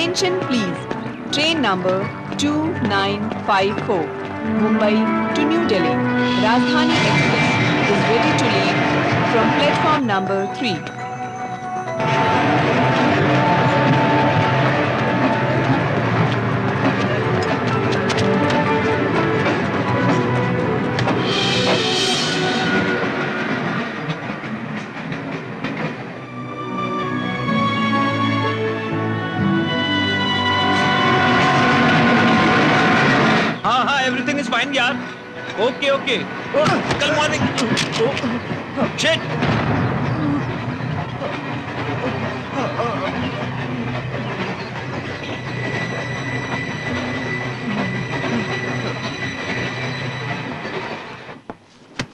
Attention please. Train number 2954 Mumbai to New Delhi. Rajdhani Express is ready to leave from platform number 3. Everything is fine यार. Okay okay. कल morning. Shit.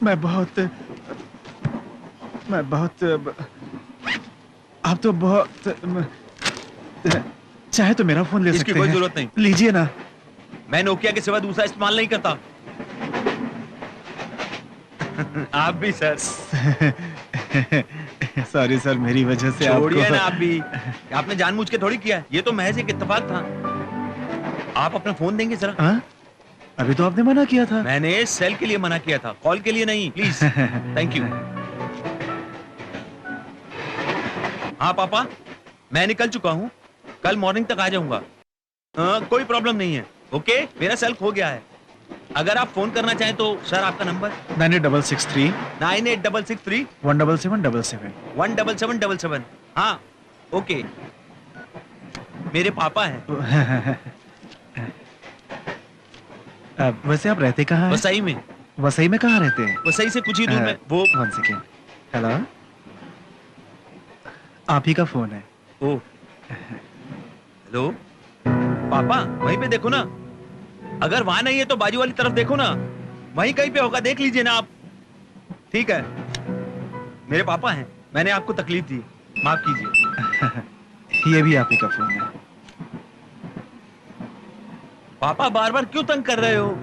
मैं बहुत आप तो बहुत चाहे तो मेरा फोन ले सकते हैं. इसकी कोई जरूरत नहीं. लीजिए ना. मैं नोकिया के सिवा दूसरा इस्तेमाल नहीं करता. आप भी सर. सॉरी सर, मेरी वजह से छोड़िए ना. आप भी. आपने जानबूझ के थोड़ी किया. ये तो महज एक इत्तेफाक था. आप अपना फोन देंगे जरा. हाँ? अभी तो आपने मना किया था. मैंने सेल के लिए मना किया था, कॉल के लिए नहीं. प्लीज. Thank you. हाँ पापा, मैं निकल चुका हूँ. कल मॉर्निंग तक आ जाऊंगा. कोई प्रॉब्लम नहीं है. ओके. मेरा सेल खो गया है. अगर आप फोन करना चाहें तो सर आपका नंबर 9863 9863 17777 17777. हाँ ओके. मेरे पापा हैं. वैसे आप रहते कहाँ हैं? वसई में. वसई में कहाँ रहते हैं? वसई से कुछ ही दूर में. वो 1 सेकेंड. हेलो, आप ही का फोन है. ओ हेलो पापा, वहीं पे देखो ना. अगर वहां नहीं है तो बाजू वाली तरफ देखो ना. वहीं कहीं पे होगा, देख लीजिए ना आप. ठीक है. मेरे पापा हैं. मैंने आपको तकलीफ दी, माफ कीजिए. ये भी आप ही का फोन है. पापा बार बार क्यों तंग कर रहे हो?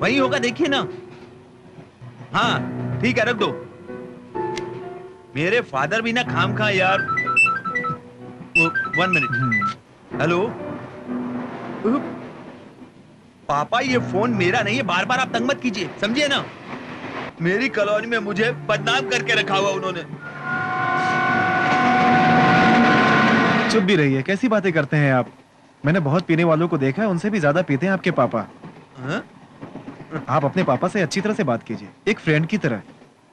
वहीं होगा, देखिए ना. हाँ ठीक है, रख दो. मेरे फादर भी ना खाम खा यार. 1 मिनट. हेलो पापा, ये फोन मेरा नहीं है. बार बार आप तंग मत कीजिए, समझिए ना. मेरी कॉलोनी में मुझे बदनाम करके रखा हुआ उन्होंने. चुप भी रहिए. कैसी बातें करते हैं आप? मैंने बहुत पीने वालों को देखा है, उनसे भी ज्यादा पीते हैं आपके पापा. हाँ? आप अपने पापा से अच्छी तरह से बात कीजिए. एक फ्रेंड की तरह,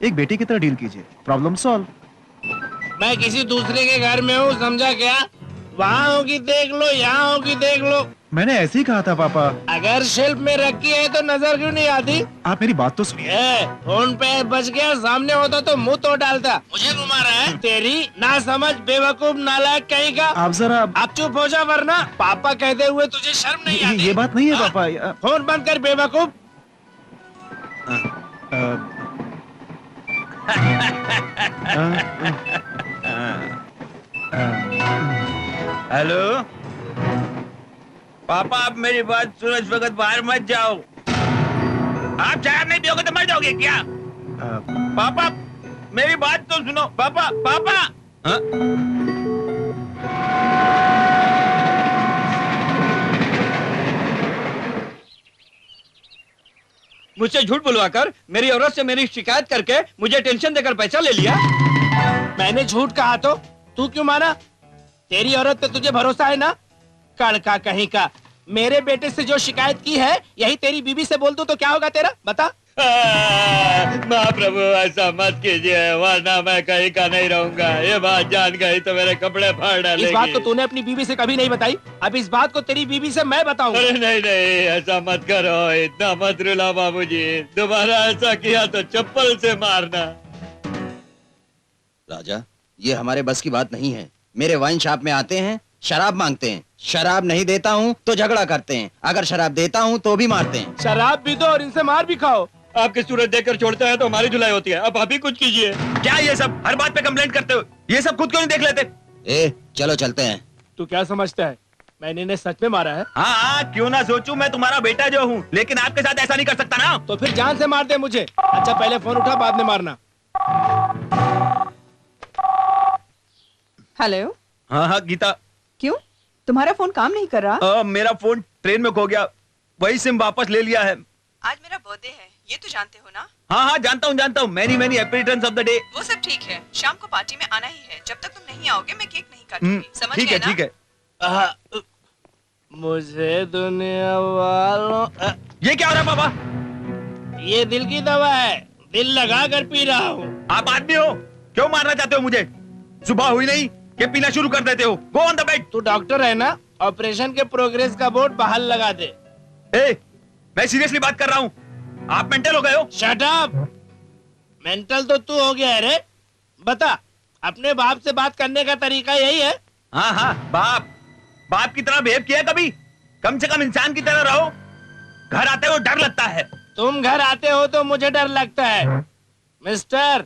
एक बेटी की तरह डील कीजिए. Problem solve. मैं किसी दूसरे के घर में हूँ, समझा क्या? वहाँ होगी देख लो, यहाँ होगी देख लो. मैंने ऐसे ही कहा था पापा. अगर शेल्फ में रखी है तो नजर क्यों नहीं आती? आप मेरी बात तो सुनिए. फोन पे बच गया, सामने होता तो मुंह तोड़ डालता. मुझे घुमा रहा है? तेरी ना समझ, बेवकूफ, नालायक कहीं का. आप जरा आप चुप हो जा, वरना पापा कहते हुए तुझे शर्म नहीं आती? ये बात नहीं है पापा. फोन बंद कर बेवकूफ. हेलो पापा, आप मेरी बात सुनो. इस वक्त बाहर मत जाओ. आप चाय नहीं पियोगे तो मर जाओगे क्या? पापा मेरी बात तो सुनो. पापा पापा. हाँ? मुझसे झूठ बुलवाकर मेरी औरत से मेरी शिकायत करके मुझे टेंशन देकर पैसा ले लिया. मैंने झूठ कहा तो तू क्यों माना? तेरी औरत पे तुझे भरोसा है ना? कड़का कहीं का. मेरे बेटे से जो शिकायत की है, यही तेरी बीबी से बोल दूं तो क्या होगा तेरा? बता. महाप्रभु ऐसा मत कीजिए, वरना मैं कहीं का नहीं रहूंगा. ये बात जान गई तो मेरे कपड़े फाड़ डालेगी. इस बात को तूने अपनी बीबी से कभी नहीं बताई. अब इस बात को तेरी बीबी से मैं बताऊंगा. अरे नहीं नहीं, ऐसा मत करो. इतना मत रुला बाबूजी. दोबारा ऐसा किया तो चप्पल से मारना. राजा, ये हमारे बस की बात नहीं है. मेरे वाइन शॉप में आते हैं, शराब मांगते हैं. शराब नहीं देता हूँ तो झगड़ा करते हैं. अगर शराब देता हूँ तो भी मारते हैं. शराब भी दो और इनसे मार भी खाओ. आपकी सूरत देखकर छोड़ते हैं तो हमारी धुलाई होती है. अब आप ही कुछ कीजिए. क्या ये सब हर बात पे कंप्लेंट करते हो? ये सब खुद क्यों नहीं देख लेते? चलो चलते हैं. तू क्या समझता है मैंने इन्हें सच में मारा है? हाँ, क्यों ना सोचूं. मैं तुम्हारा बेटा जो हूँ, लेकिन आपके साथ ऐसा नहीं कर सकता ना. तो फिर जान से मार दे मुझे. अच्छा पहले फोन उठा, बाद में मारना. हेलो. हाँ हाँ गीता. क्यों? तुम्हारा फोन काम नहीं कर रहा? मेरा फोन ट्रेन में खो गया, वही सिम वापस ले लिया है। आज मेरा बर्थडे है, ये तो जानते हो ना? हाँ जानता हूँ। Many happy returns of the day. वो सब ठीक है, शाम को पार्टी में आना ही है। जब तक तुम नहीं आओगे मैं केक नहीं काटूंगी, समझ ठीक गए है ना? ठीक है। मुझे दुनिया वालों ये क्या हो रहा है पापा? ये दिल की दवा है, दिल लगा कर पी रहा हूँ। आप आदमी हो, क्यों मारना चाहते हो मुझे? सुबह हुई नहीं कि पीना शुरू कर देते हो। Go on the bed. तू डॉक्टर है ना, ऑपरेशन के प्रोग्रेस का बोर्ड बाहर लगा दे। मैं सीरियसली बात कर रहा हूँ, आप मेंटल हो गए हो? Shut up. मेंटल तो तू हो गया है रे। बता, अपने बाप से बात करने का तरीका यही है? हाँ बाप की तरह बिहेव किया कभी? कम से कम इंसान की तरह रहो। घर आते हो डर लगता है। तुम घर आते हो तो मुझे डर लगता है। मिस्टर,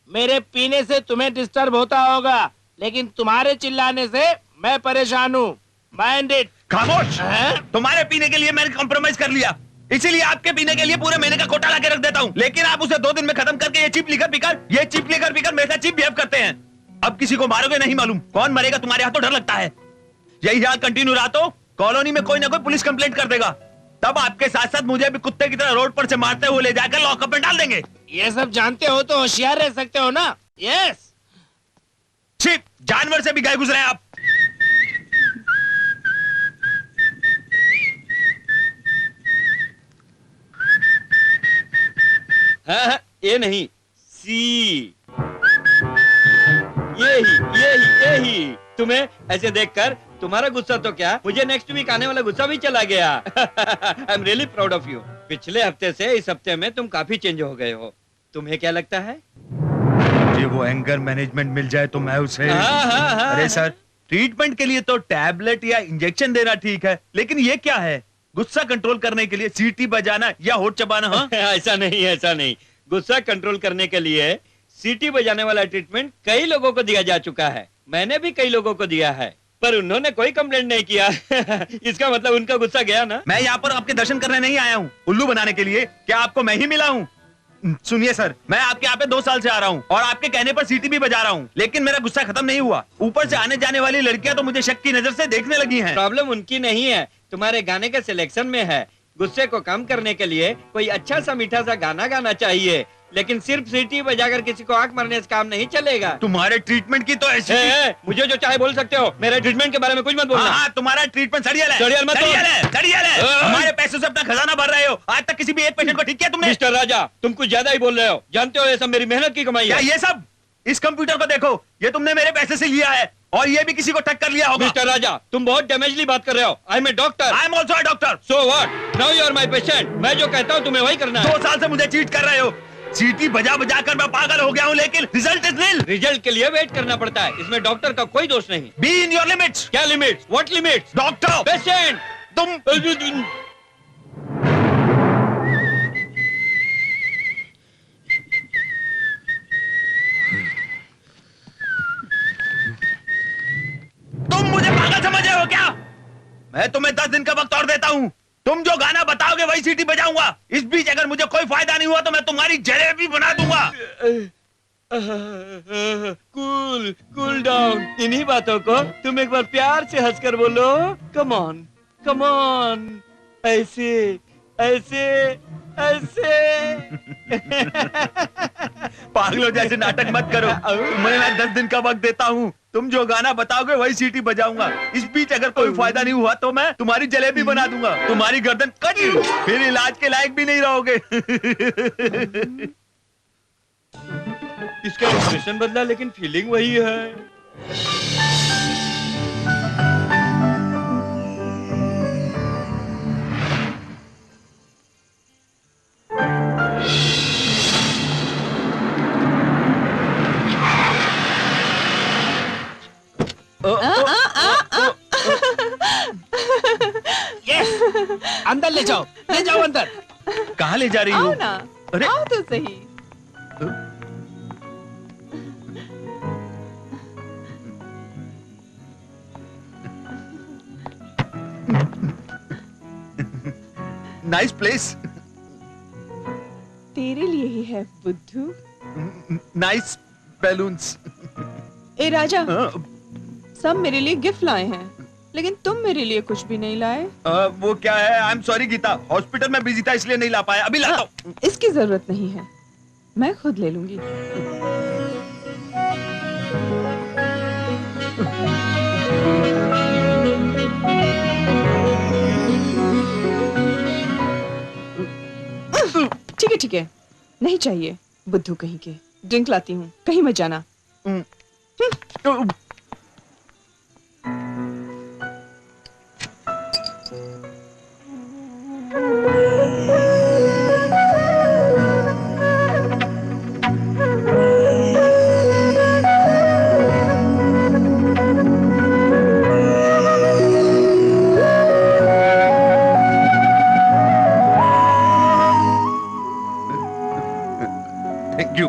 मेरे पीने से तुम्हें डिस्टर्ब होता होगा, लेकिन तुम्हारे चिल्लाने से मैं परेशान हूँ। Mind it. खामोश। हैं? तुम्हारे पीने के लिए मैंने कॉम्प्रोमाइज कर लिया, इसीलिए आपके पीने के लिए पूरे महीने का कोटा ला के रख देता हूँ। लेकिन आप उसे 2 दिन में खत्म करके ये चिप लेकर पीकर मेरे साथ चिप बिहेव करते हैं। अब किसी को मारोगे नहीं मालूम, कौन मरेगा तुम्हारे हाथ तो डर लगता है। यही हाल कंटिन्यू रहा तो कॉलोनी में कोई ना कोई पुलिस कंप्लेंट कर देगा, तब आपके साथ साथ मुझे भी कुत्ते की तरह रोड पर से मारते हुए ले जाकर लॉकअप में डाल देंगे। ये सब जानते हो तो होशियार रह सकते हो ना? यस। छिप, जानवर से भी गए गुजरे आप। हाँ, ये नहीं, सी। यही। तुम्हें ऐसे देखकर तुम्हारा गुस्सा तो क्या, मुझे नेक्स्ट वीक आने वाला गुस्सा भी चला गया। I am really proud of you. पिछले हफ्ते से इस हफ्ते में तुम काफी चेंज हो गए हो। तुम्हें क्या लगता है? मुझे वो एंगर मैनेजमेंट मिल जाए तो मैं उसे हाँ। अरे सर, ट्रीटमेंट के लिए तो टैबलेट या इंजेक्शन देना ठीक है, लेकिन ये क्या है? गुस्सा कंट्रोल करने के लिए सीटी बजाना या होठ चबाना? हाँ? ऐसा नहीं। गुस्सा कंट्रोल करने के लिए सीटी बजाने वाला ट्रीटमेंट कई लोगों को दिया जा चुका है। मैंने भी कई लोगों को दिया है, पर उन्होंने कोई कंप्लेंट नहीं किया। इसका मतलब उनका गुस्सा गया ना। मैं यहाँ पर आपके दर्शन करने नहीं आया हूँ, उल्लू बनाने के लिए। क्या आपको मैं ही मिला हूँ? सुनिए सर, मैं आपके यहाँ पे 2 साल से आ रहा हूँ और आपके कहने पर सीटी भी बजा रहा हूँ, लेकिन मेरा गुस्सा खत्म नहीं हुआ। ऊपर से आने जाने वाली लड़कियां तो मुझे शक की नजर से देखने लगी हैं। प्रॉब्लम उनकी नहीं है, तुम्हारे गाने के सिलेक्शन में है। गुस्से को कम करने के लिए कोई अच्छा सा मीठा सा गाना गाना चाहिए, लेकिन सिर्फ सीटी बजाकर किसी को आंख मारने से काम नहीं चलेगा। तुम्हारे ट्रीटमेंट की तो ऐसी मुझे जो चाहे बोल सकते हो, मेरे ट्रीटमेंट के बारे में कुछ मत बोलना। हाँ, तुम्हारा ट्रीटमेंट सड़ियल है। सड़ियल मत बोल। सड़ियल है। हमारे पैसों से अपना खजाना भर रहे हो। आज तक किसी भी एक पेशेंट को ठीक किया तुमने? मिस्टर राजा, तुम कुछ ज्यादा ही बोल रहे हो। जानते हो ये सब मेरी मेहनत की कमाई क्या है। ये सब? इस कंप्यूटर को देखो, ये तुमने मेरे पैसे से लिया है और ये भी किसी को ठग कर लिया होगा। मिस्टर राजा, तुम बहुत डैमेजली बात कर रहे हो। I am a doctor. I am also a doctor. So what? Now you are my patient. मैं जो कहता हूँ तुम्हें वही करना है। 2 साल से मुझे चीट कर रहे हो। सीटी बजा कर मैं पागल हो गया हूँ, लेकिन रिजल्ट इज निल। रिजल्ट के लिए वेट करना पड़ता है, इसमें डॉक्टर का कोई दोष नहीं। Be in your limits. क्या limits? What limits? Doctor, patient तुम मुझे पागल समझ रहे हो क्या? मैं तुम्हें 10 दिन का वक्त और देता हूँ। तुम जो गाना बताओगे वही सीटी बजाऊंगा। इस बीच अगर मुझे कोई फायदा नहीं हुआ तो मैं तुम्हारी जलेबी बना दूंगा। Cool down. इन्हीं बातों को तुम एक बार प्यार से हंसकर बोलो। Come on. ऐसे। पागलों जैसे नाटक मत करो। मैं 10 दिन का वक्त देता हूँ। तुम जो गाना बताओगे वही सीटी बजाऊंगा। इस बीच अगर कोई फायदा नहीं हुआ तो मैं तुम्हारी जलेबी बना दूंगा। तुम्हारी गर्दन कट, फिर इलाज के लायक भी नहीं रहोगे। इसका एक्सप्रेशन बदला, लेकिन फीलिंग वही है। यस, अंदर ले जाओ अंदर। कहाँ ले जा रही आओ हो? ना, अरे आओ तो सही। Nice place. तेरे लिए ही है बुद्धू। Nice balloons. ए राजा, सब मेरे लिए गिफ्ट लाए हैं, लेकिन तुम मेरे लिए कुछ भी नहीं लाए। वो क्या है, I am sorry Geeta, hospital में बिजी था इसलिए नहीं ला पाया, अभी लाता हूँ। इसकी जरूरत नहीं है, मैं खुद ले लूंगी। ठीक है, नहीं चाहिए। बुद्धू कहीं के। ड्रिंक लाती हूँ, कहीं मत जाना। Thank you.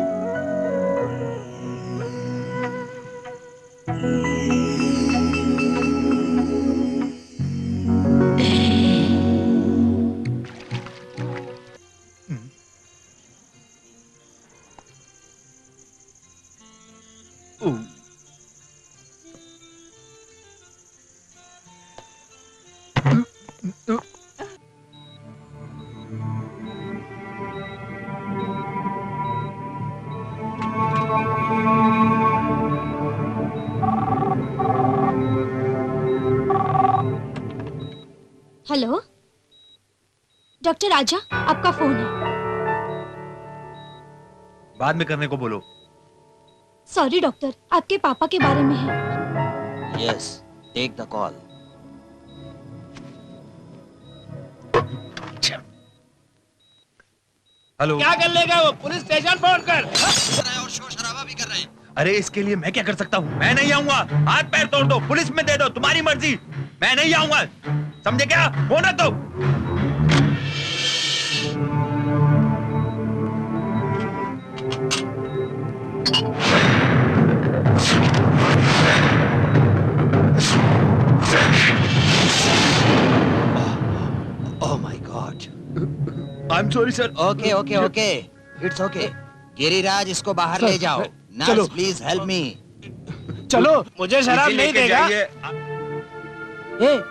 हेलो डॉक्टर राजा, आपका फोन है। बाद में करने को बोलो। सॉरी डॉक्टर, आपके पापा के बारे में है। Yes, take the call. Hello. क्या कर लेगा वो? पुलिस स्टेशन फोन कर। और शोर शराबा भी कर रहे हैं। अरे इसके लिए मैं क्या कर सकता हूँ? मैं नहीं आऊंगा। हाथ पैर तोड़ दो, पुलिस में दे दो, तुम्हारी मर्जी। मैं नहीं आऊंगा, समझे क्या? फोन रख दो। Oh my God. I am sorry sir. Okay okay okay, it's okay. Giriraj, इसको बाहर ले जाओ। चलो। Nurse please help me. चलो, मुझे शराब इसी नहीं लेके देगा। जाइए। ए,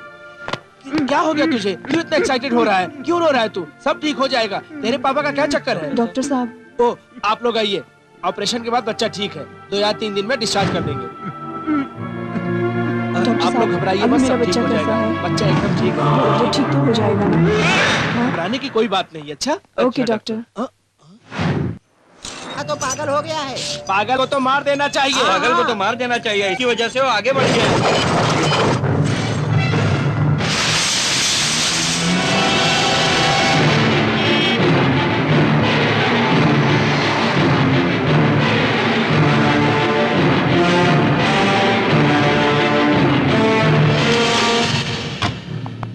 क्या हो गया तुझे? क्यों इतना एक्साइटेड हो रहा है? क्यों रो रहा है तू? सब ठीक हो जाएगा। तेरे पापा का क्या चक्कर है? डॉक्टर साहब, ओ, आप लोग आइए। ऑपरेशन के बाद बच्चा ठीक है, 2 या 3 दिन में डिस्चार्ज कर देंगे। डॉक्टर आप लोग साहब, घबराइए अभी मत, मेरा सब ठीक बच्चा हो कैसा जाएगा। है? बच्चा एकदम ठीक है। वो ठीक तो हो जाएगा ना? घबराने की कोई बात नहीं है। अच्छा ओके डॉक्टर। तो पागल हो गया है। पागल को तो मार देना चाहिए। पागल को तो मार देना चाहिए, इसी वजह से वो आगे बढ़ गया।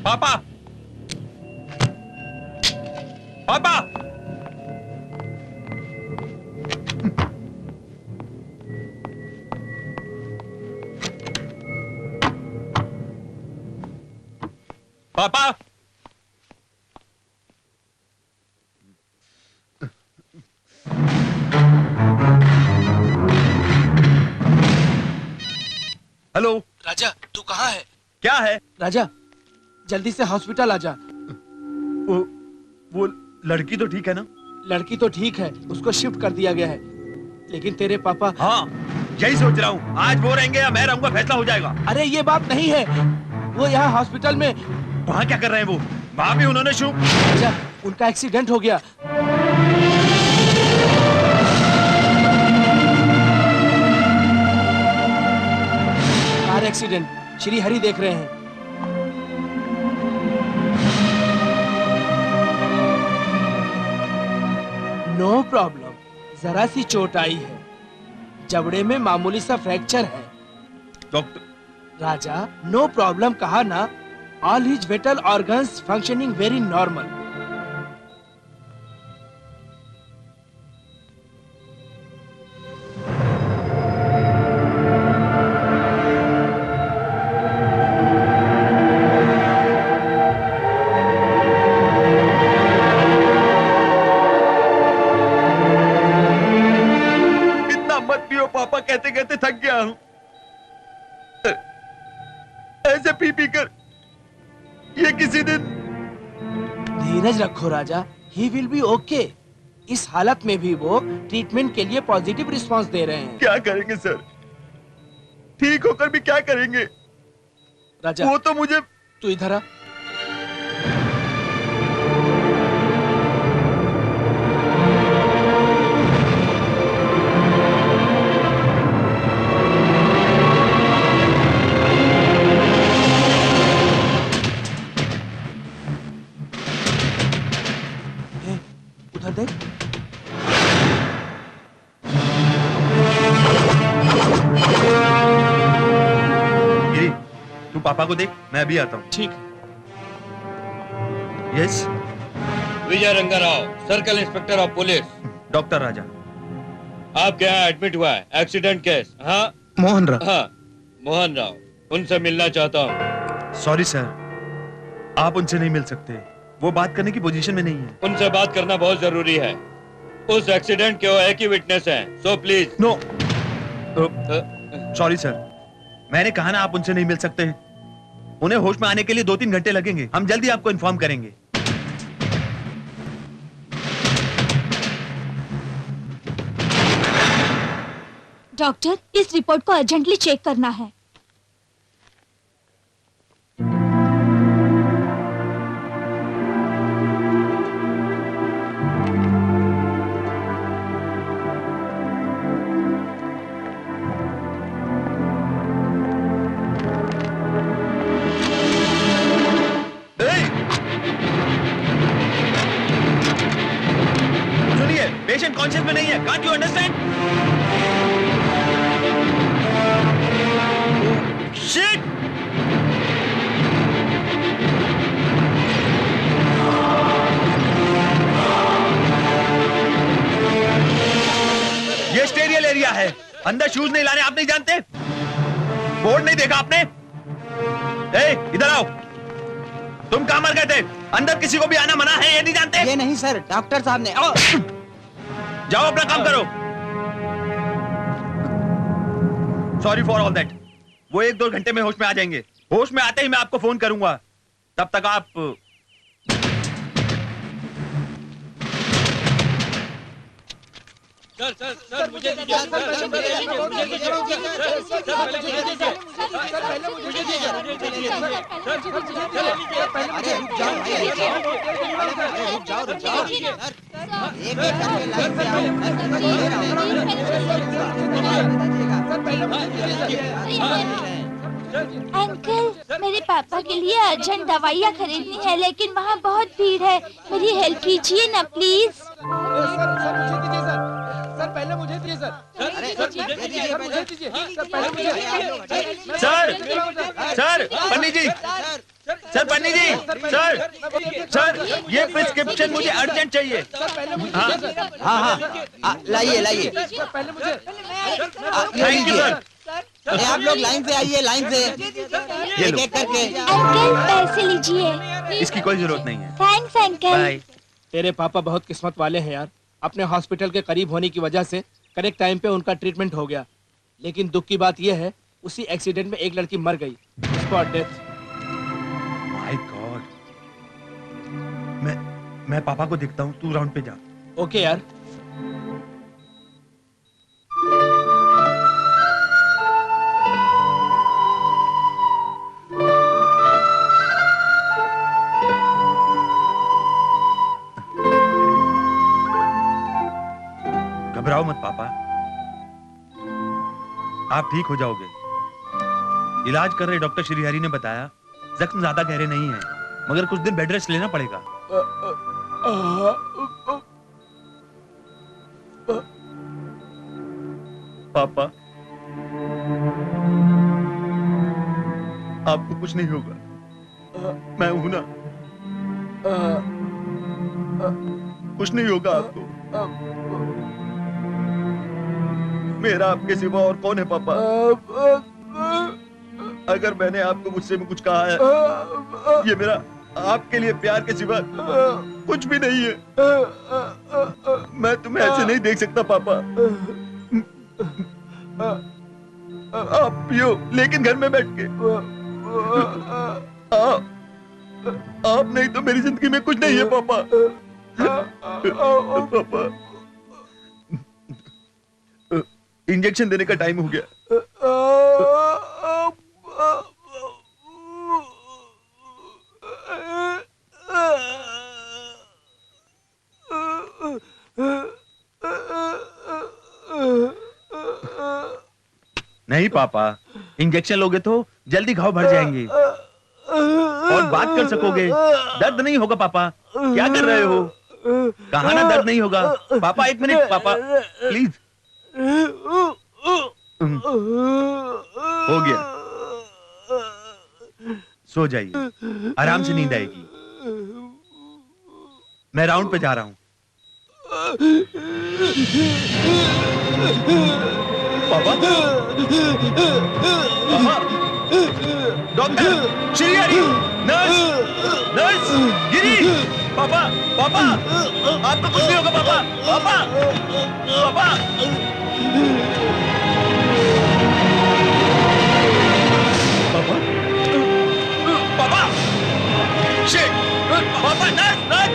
पापा, पापा, पापा, हेलो। राजा, तू कहाँ है? क्या है? राजा, जल्दी से हॉस्पिटल आ जा। वो लड़की तो ठीक है ना? लड़की तो ठीक है, उसको शिफ्ट कर दिया गया है, लेकिन तेरे पापा। हाँ, यही सोच रहा हूँ। आज वो रहेंगे या मैं रहूंगा, फैसला हो जाएगा। अरे ये बात नहीं है, वो यहाँ हॉस्पिटल में। वहाँ क्या कर रहे हैं वो? वहाँ भी उन्होंने शूट। राजा, उनका एक्सीडेंट हो गया। Car accident. श्री हरि देख रहे हैं। नो प्रॉब्लम, जरा सी चोट आई है, जबड़े में मामूली सा फ्रैक्चर है। डॉक्टर। राजा, नो प्रॉब्लम कहा ना। All his whittle organs functioning very normal. इतना मत पियो पापा, कहते कहते थक गया हूँ। ऐसे पी पी कर ये किसी दिन। धीरज रखो राजा, ही विल बी ओके। इस हालत में भी वो ट्रीटमेंट के लिए पॉजिटिव रिस्पांस दे रहे हैं। क्या करेंगे सर, ठीक होकर भी क्या करेंगे? राजा वो तो मुझे। तू इधर आ। ए, उधर देख। गिरी, तू पापा को देख, मैं अभी आता हूँ। ठीक। Yes Vijay Rangarao, circle inspector of police. Doctor Raja. आपके यहाँ एडमिट हुआ है, एक्सीडेंट केस। हाँ मोहन राव। हाँ, मोहन राव, उनसे मिलना चाहता हूँ। सॉरी सर, आप उनसे नहीं मिल सकते, वो बात करने की पोजीशन में नहीं है। उनसे बात करना बहुत जरूरी है। उस एक्सीडेंट के वो एक ही विटनेस हैं, so please. No sorry sir, मैंने कहा ना आप उनसे नहीं मिल सकते। उन्हें होश में आने के लिए 2-3 घंटे लगेंगे, हम जल्दी आपको इन्फॉर्म करेंगे। डॉक्टर, इस रिपोर्ट को अर्जेंटली चेक करना है। सुनिए, पेशेंट कॉन्शियस में नहीं है, कांट यू अंडरस्टैंड? शिट! ये स्टेरियल एरिया है, अंदर शूज नहीं लाने आप नहीं जानते? बोर्ड नहीं देखा आपने? इधर आओ। तुम कहां मर गए थे? अंदर किसी को भी आना मना है, ये नहीं जानते? ये नहीं सर, डॉक्टर साहब ने। जाओ अपना काम करो। Sorry for all that. वो 1-2 घंटे में होश में आ जाएंगे। होश में आते ही मैं आपको फोन करूंगा, तब तक आप। सर मुझे दीजिए, अंकल, मेरे पापा के लिए अर्जेंट दवाइयाँ खरीदनी है, लेकिन वहाँ बहुत भीड़ है। मेरी हेल्प कीजिए ना प्लीज। सर पहले मुझे दीजिए सर। सर पन्नी जी, सर पन्नी जी, सर ये प्रिस्क्रिप्शन मुझे अर्जेंट चाहिए। हाँ, लाइए लाइए। Thank you sir. आप लोग लाइन से आइए, लाइन से ये लो। एक एक करके। अंकल, पैसे लीजिए। इसकी कोई जरूरत नहीं है। Thanks uncle. बाय। तेरे पापा बहुत किस्मत वाले हैं यार। अपने हॉस्पिटल के करीब होने की वजह से करेक्ट टाइम पे उनका ट्रीटमेंट हो गया। लेकिन दुख की बात यह है, उसी एक्सीडेंट में एक लड़की मर गई, स्पॉट डेथ। My God. मैं पापा को देखता हूँ, तू राउंड पे जा। ओके यार। घबराओ मत पापा, आप ठीक हो जाओगे। इलाज कर रहे डॉक्टर श्रीहरि ने बताया जख्म ज्यादा गहरे नहीं है, मगर कुछ दिन बेड रेस्ट लेना पड़ेगा। पापा, आपको कुछ नहीं होगा, मैं हूं ना। कुछ नहीं होगा आपको। मेरा आपके सिवा और कौन है पापा? अगर मैंने आपको गुस्से में कुछ कहा है, ये मेरा आपके लिए प्यार के सिवा कुछ भी नहीं है। मैं तुम्हें ऐसे नहीं देख सकता पापा। आप पियो, लेकिन घर में बैठ के। आप नहीं तो मेरी जिंदगी में कुछ नहीं है पापा। पापा, इंजेक्शन देने का टाइम हो गया। नहीं पापा, इंजेक्शन लोगे तो जल्दी घाव भर जाएंगे और बात कर सकोगे। दर्द नहीं होगा पापा। क्या कर रहे हो? कहा ना दर्द नहीं होगा। पापा 1 मिनट पापा प्लीज। हो गया, सो जाइए, आराम से नींद आएगी। मैं राउंड पे जा रहा हूं। पापा, doctor, Shri Hari, nurse, nurse, Giri, पापा, पापा, आपको कुछ नहीं होगा पापा, पापा, पापा। पापा, पापा, शिट, पापा, नर्स, नर्स।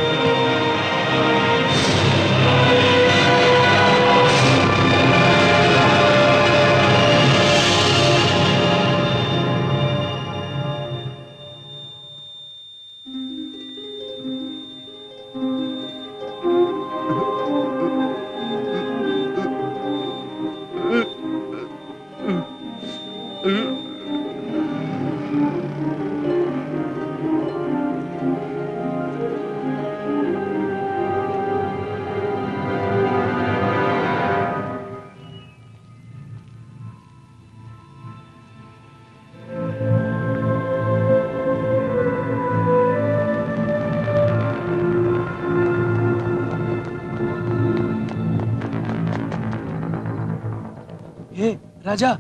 हे राजा,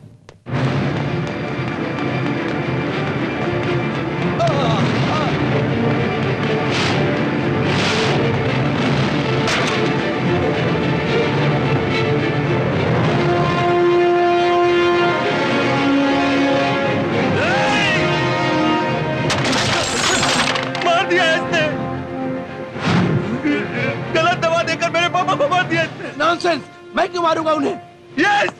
मार दिया इसने। गलत दवा देकर मेरे पापा को मार दिया इसने। नॉनसेंस, मैं क्यों मारूंगा उन्हें? यस,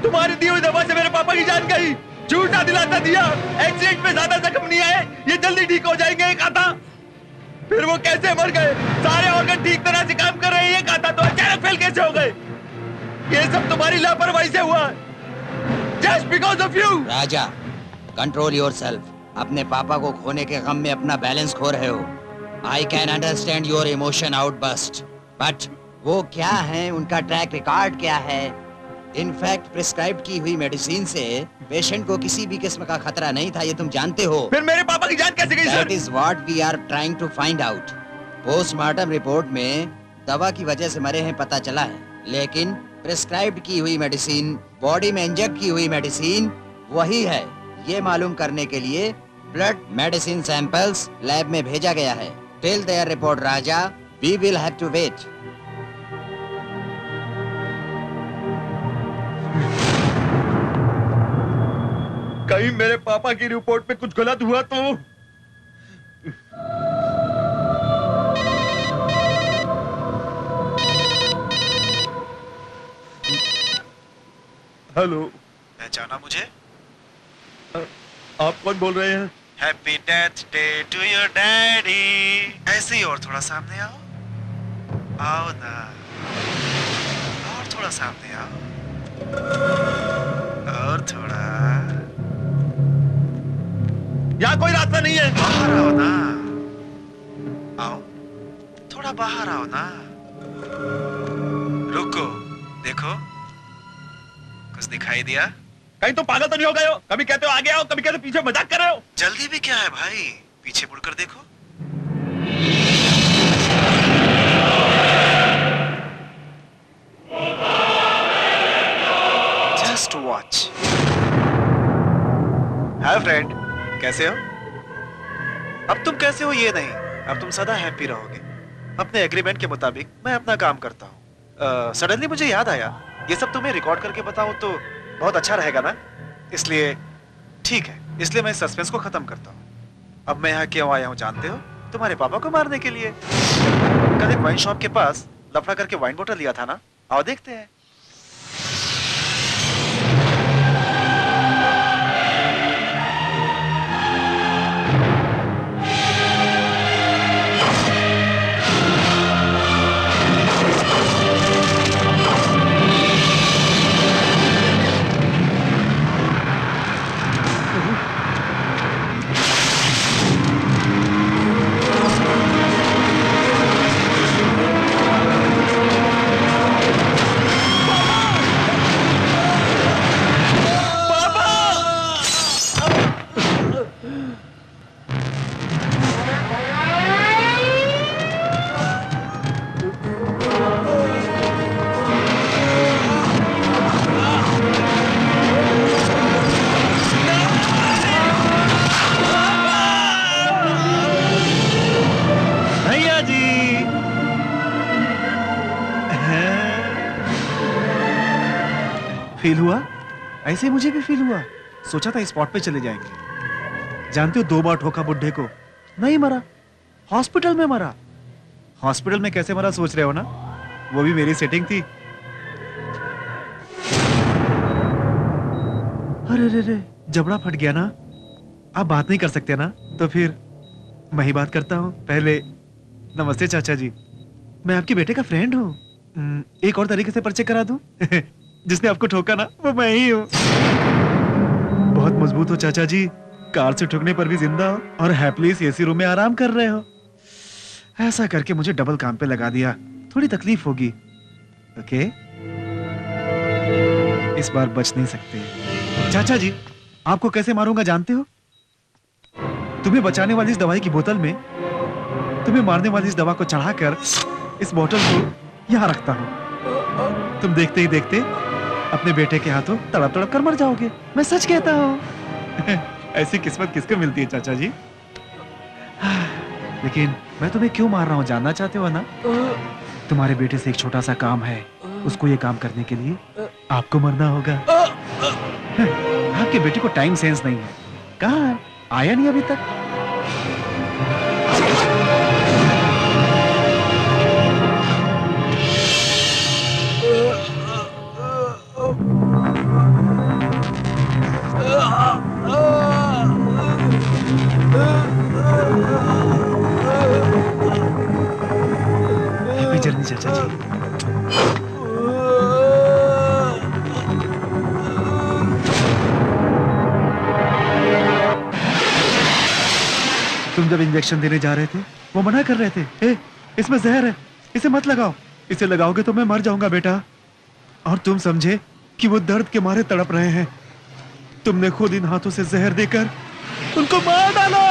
तुम्हारी दी हुई दवा से मेरे पापा की जान गई। झूठा दिलासा दिया। एक्सीडेंट में ज्यादा जख्म नहीं आए, ये जल्दी ठीक हो जाएंगे, ये कहा था। फिर वो कैसे मर गए? सारे ऑर्गन ठीक तरह से काम कर रहे हैं, ये कहा था, तो अचानक फेल कैसे हो गए? ये सब तुम्हारी लापरवाही से हुआ, just because of you. Raja, control yourself. अपने पापा को खोने के गम में अपना बैलेंस खो रहे हो। I can understand your emotion outburst, but वो क्या है, उनका ट्रैक रिकॉर्ड क्या है? इनफैक्ट प्रिस्क्राइब की हुई मेडिसिन से पेशेंट को किसी भी किस्म का खतरा नहीं था, ये तुम जानते हो। फिर मेरे पापा की जान कैसे गई sir? That is what we are trying to find out. Postmortem report में दवा की वजह से मरे हैं पता चला है, लेकिन प्रिस्क्राइब की हुई मेडिसिन, बॉडी में इंजेक्ट की हुई मेडिसिन वही है, ये मालूम करने के लिए ब्लड मेडिसिन सैंपल्स लैब में भेजा गया है। Till there report Raja, we will have to wait. कहीं मेरे पापा की रिपोर्ट पे कुछ गलत हुआ तो? हेलो, पहचाना मुझे? आप कौन बोल रहे हैं? Happy death day to your daddy. ऐसे ही और थोड़ा सामने आओ, आओ ना, और थोड़ा सामने आओ, और थोड़ा। यहाँ कोई रास्ता नहीं है। बाहर आओ ना, आओ, थोड़ा बाहर आओ ना। रुको, देखो, कुछ दिखाई दिया? कहीं तो पागल तो नहीं हो गए हो? कभी कहते हो आगे आओ, कभी कहते हो पीछे, मजाक कर रहे हो? जल्दी भी क्या है भाई, पीछे मुड़कर देखो। Just watch. हाय फ्रेंड, कैसे हो? अब तुम कैसे हो ये नहीं, अब तुम सदा हैप्पी रहोगे। अपने एग्रीमेंट के मुताबिक मैं अपना काम करता हूँ। सडनली मुझे याद आया, ये सब तुम्हें रिकॉर्ड करके बताऊं तो बहुत अच्छा रहेगा ना, इसलिए ठीक है, इसलिए मैं इस सस्पेंस को खत्म करता हूँ। अब मैं यहाँ क्यों आया हूँ जानते हो? तुम्हारे पापा को मारने के लिए। कल एक वाइन शॉप के पास लफड़ा करके वाइन बोतल लिया था ना, आओ देखते हैं। फील हुआ? ऐसे मुझे भी फील हुआ। सोचा था स्पॉट पे चले जाएंगे। जानते हो 2 बार ठोका बुड्ढे को, नहीं मरा, हॉस्पिटल में मरा। हॉस्पिटल में कैसे मरा सोच रहे हो ना? वो भी मेरी सेटिंग थी। अरे रे रे, जबड़ा फट गया ना। आप बात नहीं कर सकते ना, तो फिर मैं ही बात करता हूँ। पहले नमस्ते चाचा जी, मैं आपके बेटे का फ्रेंड हूँ। एक और तरीके से परिचय करा दूं? जिसने आपको ठोका ना, वो मैं ही हूँ। बहुत मजबूत हो चाचा जी, कार से ठुकने पर भी जिंदा हो और हैप्पीली एसी रूम में आराम कर रहे हो। ऐसा करके मुझे डबल काम पे लगा दिया, थोड़ी तकलीफ होगी। ओके, इस बार बच नहीं सकते। चाचा जी, आपको कैसे मारूंगा जानते हो? तुम्हें बचाने वाली इस दवाई की बोतल में तुम्हें मारने वाली इस दवा को चढ़ाकर इस बोतल को यहां रखता हूं। तुम देखते ही देखते अपने बेटे के हाथों तड़प तड़प कर मर जाओगे। मैं सच कहता हूं। ऐसी किस्मत किसको मिलती है चाचा जी? लेकिन मैं तुम्हें क्यों मार रहा हूं जानना चाहते हो ना? तुम्हारे बेटे से एक छोटा सा काम है, उसको ये काम करने के लिए आपको मरना होगा। आपके बेटे को टाइम सेंस नहीं है। कहाँ है? आया नहीं अभी तक। हैप्पी जर्नी चाचा जी। तुम जब इंजेक्शन देने जा रहे थे, वो मना कर रहे थे, इसमें जहर है, इसे मत लगाओ, इसे लगाओगे तो मैं मर जाऊंगा बेटा। और तुम समझे कि वो दर्द के मारे तड़प रहे हैं। तुमने खुद इन हाथों से जहर देकर उनको मार डाला।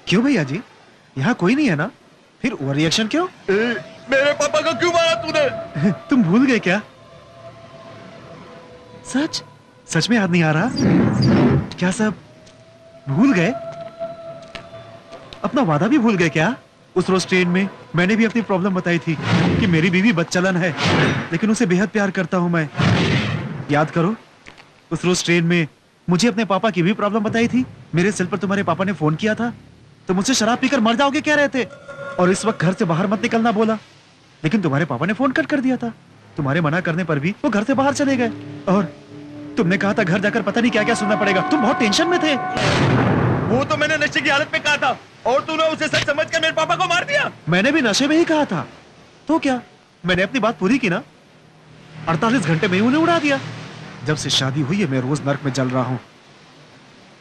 क्यों भैया जी, यहाँ कोई नहीं है ना? फिर ओवर रिएक्शन क्यों? मेरे पापा को क्यों मारा तूने? तुम भूल गए क्या? सच सच में याद नहीं आ रहा क्या? सब भूल गए? अपना वादा भी भूल गए क्या? उस रोज ट्रेन में मैंने भी अपनी प्रॉब्लम बताई थी कि मेरी बीवी बदचलन है, लेकिन उसे बेहद प्यार करता हूं मैं। याद करो, उस रोज ट्रेन में मुझे अपने पापा की भी प्रॉब्लम बताई थी। मेरे सेल पर तुम्हारे पापा ने फोन किया था, तो मुझसे शराब पीकर मर जाओगे कह रहे थे, और इस वक्त घर से बाहर मत निकलना बोला। लेकिन तुम्हारे पापा ने फोन कट कर दिया था। तुम्हारे मना करने पर भी वो घर से बाहर चले गए, और तुमने कहा था घर जाकर पता नहीं क्या क्या सुनना पड़ेगा। तुम बहुत टेंशन में थे। वो तो मैंने नशे की हालत में कहा था, और तूने उसे सच समझकर मेरे पापा को मार दिया। मैंने भी नशे में ही कहा था, तो क्या? मैंने अपनी बात पूरी की ना। 48 घंटे में ही उन्हें उड़ा दिया। जब से शादी हुई है मैं रोज नर्क में जल रहा हूं।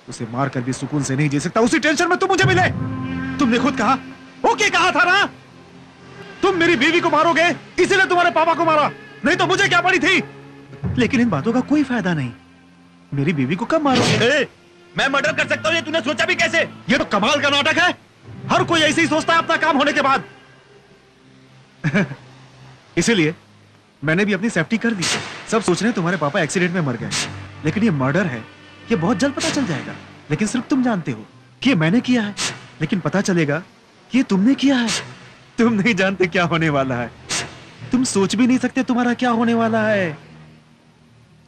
उसे मार कर भी सुकून से नहीं जी सकता। उसी टेंशन में तुम मुझे मिले। तुमने खुद कहा, ओके कहा था ना, तुम मेरी बीवी को मारोगे, इसीलिए तुम्हारे पापा को मारा, नहीं तो मुझे क्या पड़ी थी। लेकिन इन बातों का कोई फायदा नहीं। मेरी बीवी को कब मारोगे? मैं मर्डर कर सकता हूं, ये तूने सोचा भी कैसे? ये तो कमाल का नाटक है। हर कोई ऐसे ही सोचता है अपना काम होने के बाद। इसीलिए मैंने भी अपनी सेफ्टी कर दी। सब सोच रहे हैं तुम्हारे पापा एक्सीडेंट में मर गए, लेकिन ये मर्डर है, ये बहुत जल्द पता चल जाएगा। लेकिन सिर्फ तुम जानते हो कि ये मैंने किया है, लेकिन पता चलेगा कि ये तुमने किया है। तुम नहीं जानते क्या होने वाला है, तुम सोच भी नहीं सकते तुम्हारा क्या होने वाला है।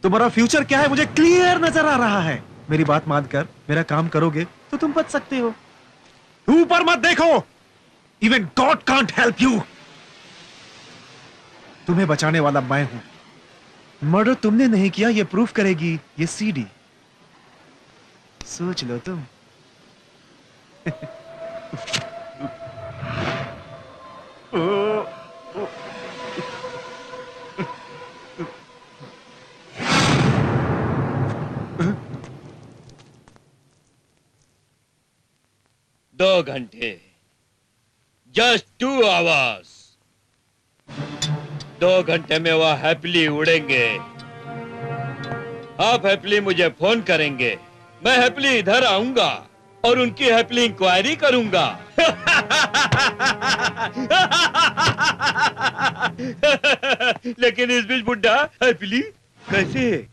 तुम्हारा फ्यूचर क्या है मुझे क्लियर नजर आ रहा है। मेरी बात मानकर मेरा काम करोगे तो तुम बच सकते हो। ऊपर मत देखो, even God can't help you. तुम्हें बचाने वाला मैं हूं। मर्डर तुमने नहीं किया ये प्रूफ करेगी ये सीडी। सोच लो तुम। 2 घंटे, जस्ट 2 आवर्स। 2 घंटे में वह हैप्पीली उड़ेंगे। आप हैप्पीली मुझे फोन करेंगे, मैं हैप्पीली इधर आऊंगा और उनकी हैप्पीली इंक्वायरी करूंगा। लेकिन इस बीच बुड्ढा हैप्पीली कैसे,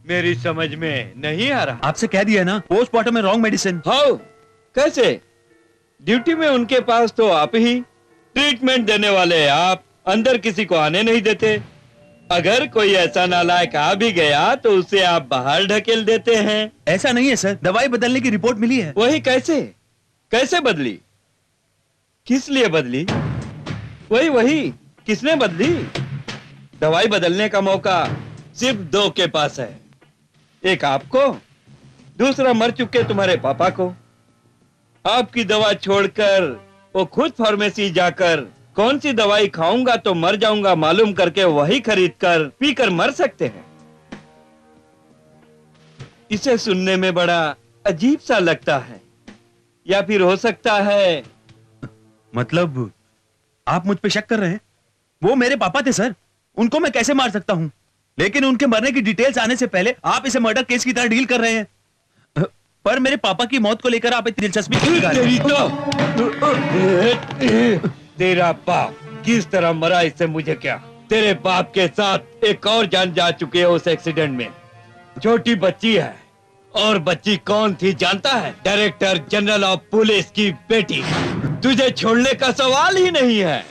मेरी समझ में नहीं आ रहा। आपसे कह दिया ना, पोस्टमार्टम में रॉन्ग मेडिसिन। हाउ, कैसे? ड्यूटी में उनके पास तो आप ही, ट्रीटमेंट देने वाले आप, अंदर किसी को आने नहीं देते। अगर कोई ऐसा नालायक आ भी गया तो उसे आप बाहर ढकेल देते हैं। ऐसा नहीं है सर, दवाई बदलने की रिपोर्ट मिली है। वही कैसे, कैसे बदली, किस लिए बदली? वही किसने बदली? दवाई बदलने का मौका सिर्फ 2 के पास है, एक आपको, दूसरा मर चुके तुम्हारे पापा को। आपकी दवा छोड़कर वो खुद फार्मेसी जाकर कौन सी दवाई खाऊंगा तो मर जाऊंगा मालूम करके वही खरीदकर पीकर मर सकते हैं। इसे सुनने में बड़ा अजीब सा लगता है, या फिर हो सकता है। मतलब आप मुझ पे शक कर रहे हैं? वो मेरे पापा थे सर, उनको मैं कैसे मार सकता हूं? लेकिन उनके मरने की डिटेल्स आने से पहले आप इसे मर्डर केस की तरह डील कर रहे हैं। पर मेरे पापा की मौत को लेकर आप इतनी दिलचस्पी क्यों दिखा रहे हैं? तेरा बाप किस तरह मरा इससे मुझे क्या? तेरे बाप के साथ एक और जान जा चुकी है उस एक्सीडेंट में। छोटी बच्ची है, और बच्ची कौन थी जानता है? डायरेक्टर जनरल ऑफ पुलिस की बेटी। तुझे छोड़ने का सवाल ही नहीं है।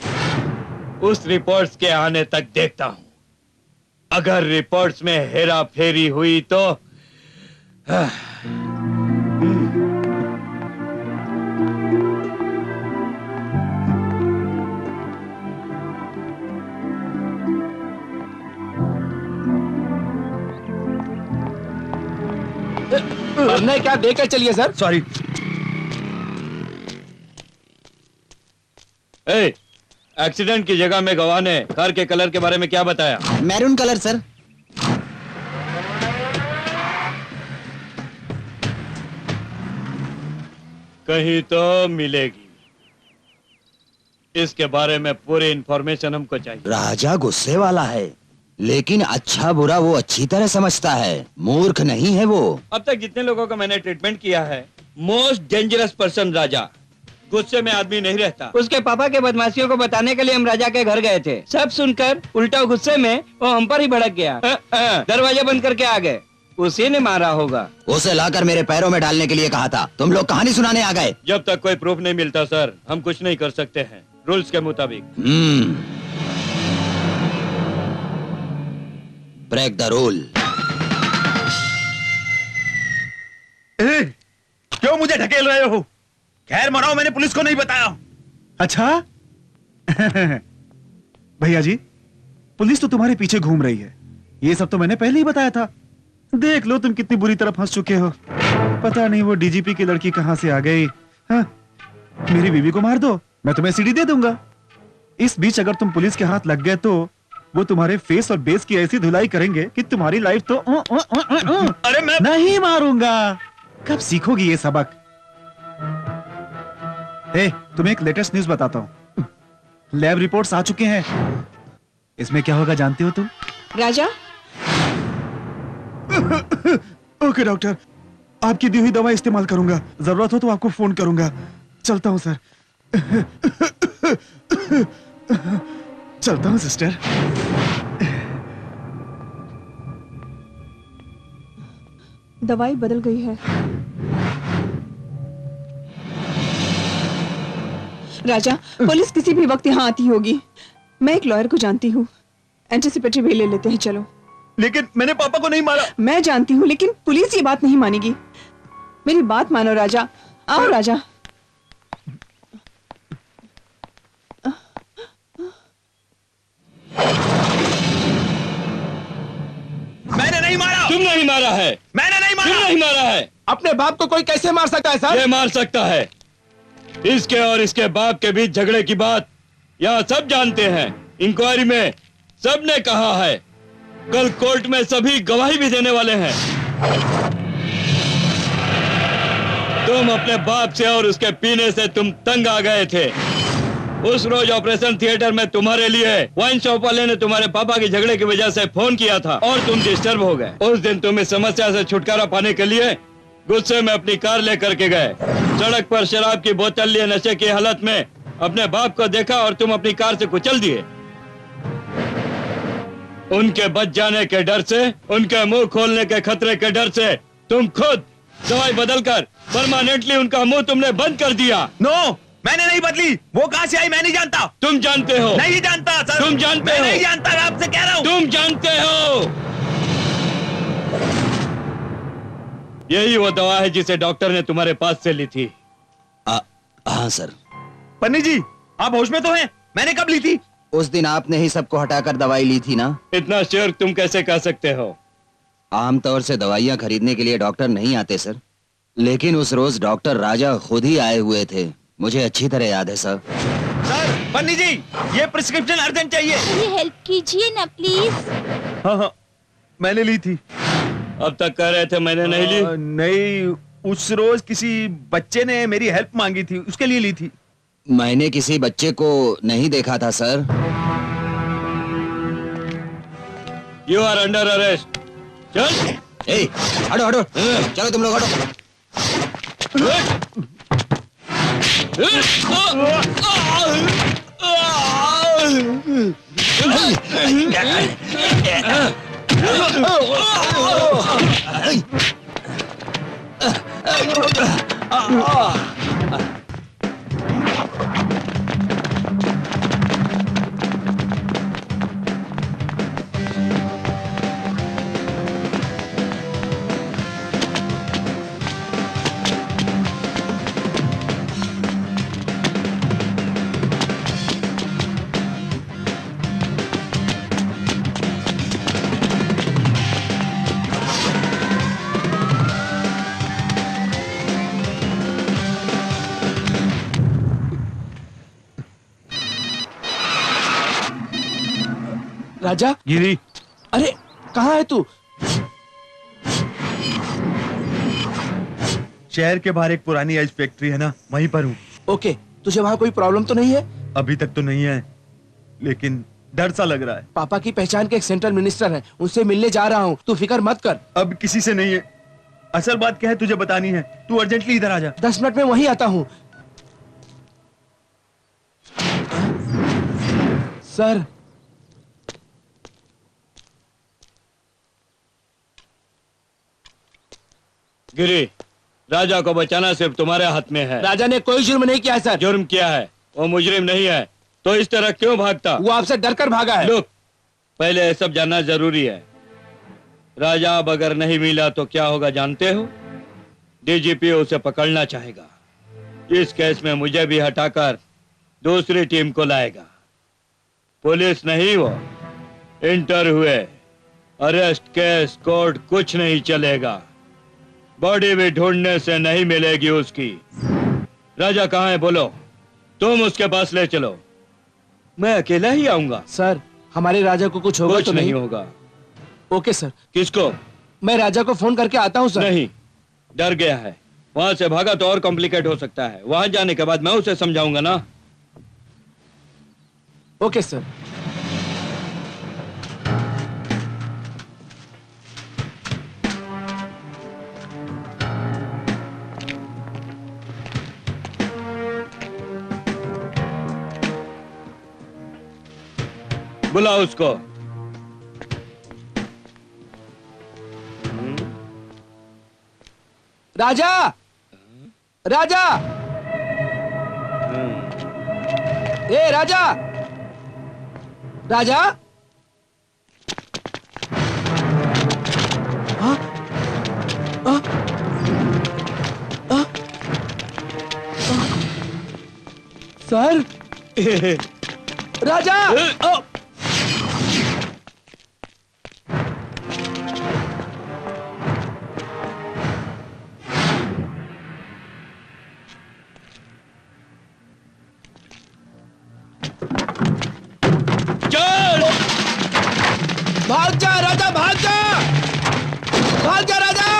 उस रिपोर्ट्स के आने तक देखता हूं, अगर रिपोर्ट्स में हेरा फेरी हुई तो नहीं, क्या देकर चलिए सर। सॉरी। एक्सीडेंट की जगह में गवाह ने कार के कलर के बारे में क्या बताया? Maroon colour sir. कहीं तो मिलेगी। इसके बारे में पूरी इंफॉर्मेशन हमको चाहिए। राजा गुस्से वाला है, लेकिन अच्छा बुरा वो अच्छी तरह समझता है, मूर्ख नहीं है वो। अब तक जितने लोगों का मैंने ट्रीटमेंट किया है, मोस्ट डेंजरस पर्सन राजा। गुस्से में आदमी नहीं रहता। उसके पापा के बदमाशियों को बताने के लिए हम राजा के घर गए थे। सब सुनकर उल्टा गुस्से में वो हम पर ही भड़क गया। दरवाजा बंद करके आ गए। उसी ने मारा होगा। उसे लाकर मेरे पैरों में डालने के लिए कहा था। तुम लोग कहानी सुनाने आ गए। जब तक कोई प्रूफ नहीं मिलता सर, हम कुछ नहीं कर सकते हैं रूल्स के मुताबिक। Break the rule. क्यों मुझे ढकेल रहे हो? खैर मनाओ, मैंने पुलिस को नहीं बताया। अच्छा भैया जी, पुलिस तो तुम्हारे पीछे घूम रही है, ये सब तो मैंने पहले ही बताया था। देख लो तुम कितनी बुरी तरह फंस चुके हो। पता नहीं वो डीजीपी की लड़की कहां से आ गई। हाँ? मेरी बीवी को मार दो, मैं तुम्हें सीडी दे दूंगा। इस बीच अगर तुम पुलिस के हाथ लग गए तो वो तुम्हारे फेस और बेस की ऐसी धुलाई करेंगे कि तुम्हारी लाइफ तो अरे मैं नहीं मारूंगा। कब सीखोगी ये सबक? तुम्हें एक लेटेस्ट न्यूज बताता हूँ। लैब रिपोर्ट्स आ चुके हैं। इसमें क्या होगा जानते हो तुम? राजा, ओके डॉक्टर, आपकी दी हुई दवा इस्तेमाल करूंगा। जरूरत हो तो आपको फोन करूंगा। चलता हूं सर। चलता हूँ सिस्टर। दवाई बदल गई है। राजा, पुलिस किसी भी वक्त यहाँ आती होगी। मैं एक लॉयर को जानती हूँ। एंटीसिपेटरी वे ले लेते हैं, चलो। लेकिन मैंने पापा को नहीं मारा। मैं जानती हूँ, लेकिन पुलिस ये बात नहीं मानेगी। मेरी बात मानो राजा। आओ राजा। मैंने नहीं मारा। तुम नहीं मारा है। मैंने नहीं तुम मारा। नहीं मारा है। अपने बाप को कोई कैसे मार सकता है सर? ये मार सकता है। इसके और इसके बाप के बीच झगड़े की बात यहाँ सब जानते हैं। इंक्वायरी में सबने कहा है। कल कोर्ट में सभी गवाही भी देने वाले हैं। तुम अपने बाप से और उसके पीने से तुम तंग आ गए थे। उस रोज ऑपरेशन थिएटर में तुम्हारे लिए वाइन शॉप वाले ने तुम्हारे पापा की झगड़े की वजह से फोन किया था और तुम डिस्टर्ब हो गए। उस दिन तुम इस समस्या से छुटकारा पाने के लिए गुस्से में अपनी कार लेकर के गए। सड़क पर शराब की बोतल लिए नशे की हालत में अपने बाप को देखा और तुम अपनी कार से कुचल दिए। उनके बच जाने के डर से, उनके मुंह खोलने के खतरे के डर से तुम खुद दवाई बदलकर परमानेंटली उनका मुंह तुमने बंद कर दिया। नो, मैंने नहीं बदली। वो कहां से आई मैं नहीं जानता। तुम जानते हो। नहीं जानता सर। तुम जानते मैं हो। नहीं जानता, मैं आपसे कह रहा हूँ। तुम जानते हो। यही वो दवा है जिसे डॉक्टर ने तुम्हारे पास से ली थी। हाँ सर। पन्नी जी, आप होश में तो हैं? मैंने कब ली थी? उस दिन आपने ही सबको हटाकर दवाई ली थी ना। इतना श्योर तुम कैसे कह सकते हो? आमतौर से दवाइयाँ खरीदने के लिए डॉक्टर नहीं आते सर, लेकिन उस रोज डॉक्टर राजा खुद ही आए हुए थे। मुझे अच्छी तरह याद है सर। सर, पन्नी जी, ये प्रिस्क्रिप्शन अर्जेंट चाहिए। मेरी हेल्प कीजिए ना प्लीज। हाँ हाँ, मैंने ली थी। अब तक कह रहे थे मैंने नहीं ली। नहीं, उस रोज किसी बच्चे ने मेरी हेल्प मांगी थी, उसके लिए ली थी। मैंने किसी बच्चे को नहीं देखा था sir. You are under arrest. चल। ए, हटो हटो, चलो तुम लोग हटो। राजा। गिरी, अरे कहाँ है तू? शहर के बाहर एक पुरानी आइस फैक्ट्री है ना, वहीं पर हूँ। ओके, तुझे वहाँ कोई प्रॉब्लम तो नहीं है? अभी तक तो नहीं है, लेकिन डर सा लग रहा है। पापा की पहचान के एक सेंट्रल मिनिस्टर हैं, उनसे मिलने जा रहा हूँ, तू फिक्र मत कर। अब किसी से नहीं है। असल बात क्या है तुझे बतानी है। तू अर्जेंटली इधर आ जा। 10 मिनट में वहीं आता हूँ। सर, गिरी, राजा को बचाना सिर्फ तुम्हारे हाथ में है। राजा ने कोई जुर्म नहीं किया है सर। जुर्म किया है, वो मुजरिम नहीं है, तो इस तरह क्यों भागता? वो आपसे डरकर भागा है। लुक, पहले ये सब जानना जरूरी है। राजा अब अगर नहीं मिला तो क्या होगा जानते हो? डीजीपी उसे पकड़ना चाहेगा। इस केस में मुझे भी हटाकर दूसरी टीम को लाएगा। पुलिस नहीं, वो इंटर हुए, अरेस्ट, केस, कोर्ट कुछ नहीं चलेगा। बॉडी भी ढूंढने से नहीं मिलेगी उसकी। राजा कहाँ है बोलो, तुम उसके पास ले चलो। मैं अकेला ही आऊंगा। सर, हमारे राजा को कुछ होगा कुछ तो नहीं होगा। Okay sir. किसको? मैं राजा को फोन करके आता हूँ सर। नहीं, डर गया है। वहां से भागा तो और कॉम्प्लिकेट हो सकता है। वहां जाने के बाद मैं उसे समझाऊंगा ना। Okay sir. बुलाओ उसको। राजा, राजा, ए राजा, राजा। हाँ? हाँ? हाँ? सर, राजा। चल भाग जा राजा, भाग जा, भाग जा राजा।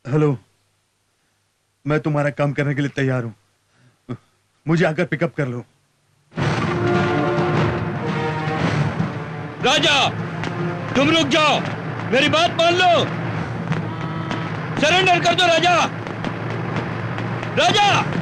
हेलो, मैं तुम्हारा काम करने के लिए तैयार हूं। मुझे आकर पिकअप कर लो। राजा, तुम रुक जाओ, मेरी बात मान लो। सरेंडर कर दो राजा। राजा,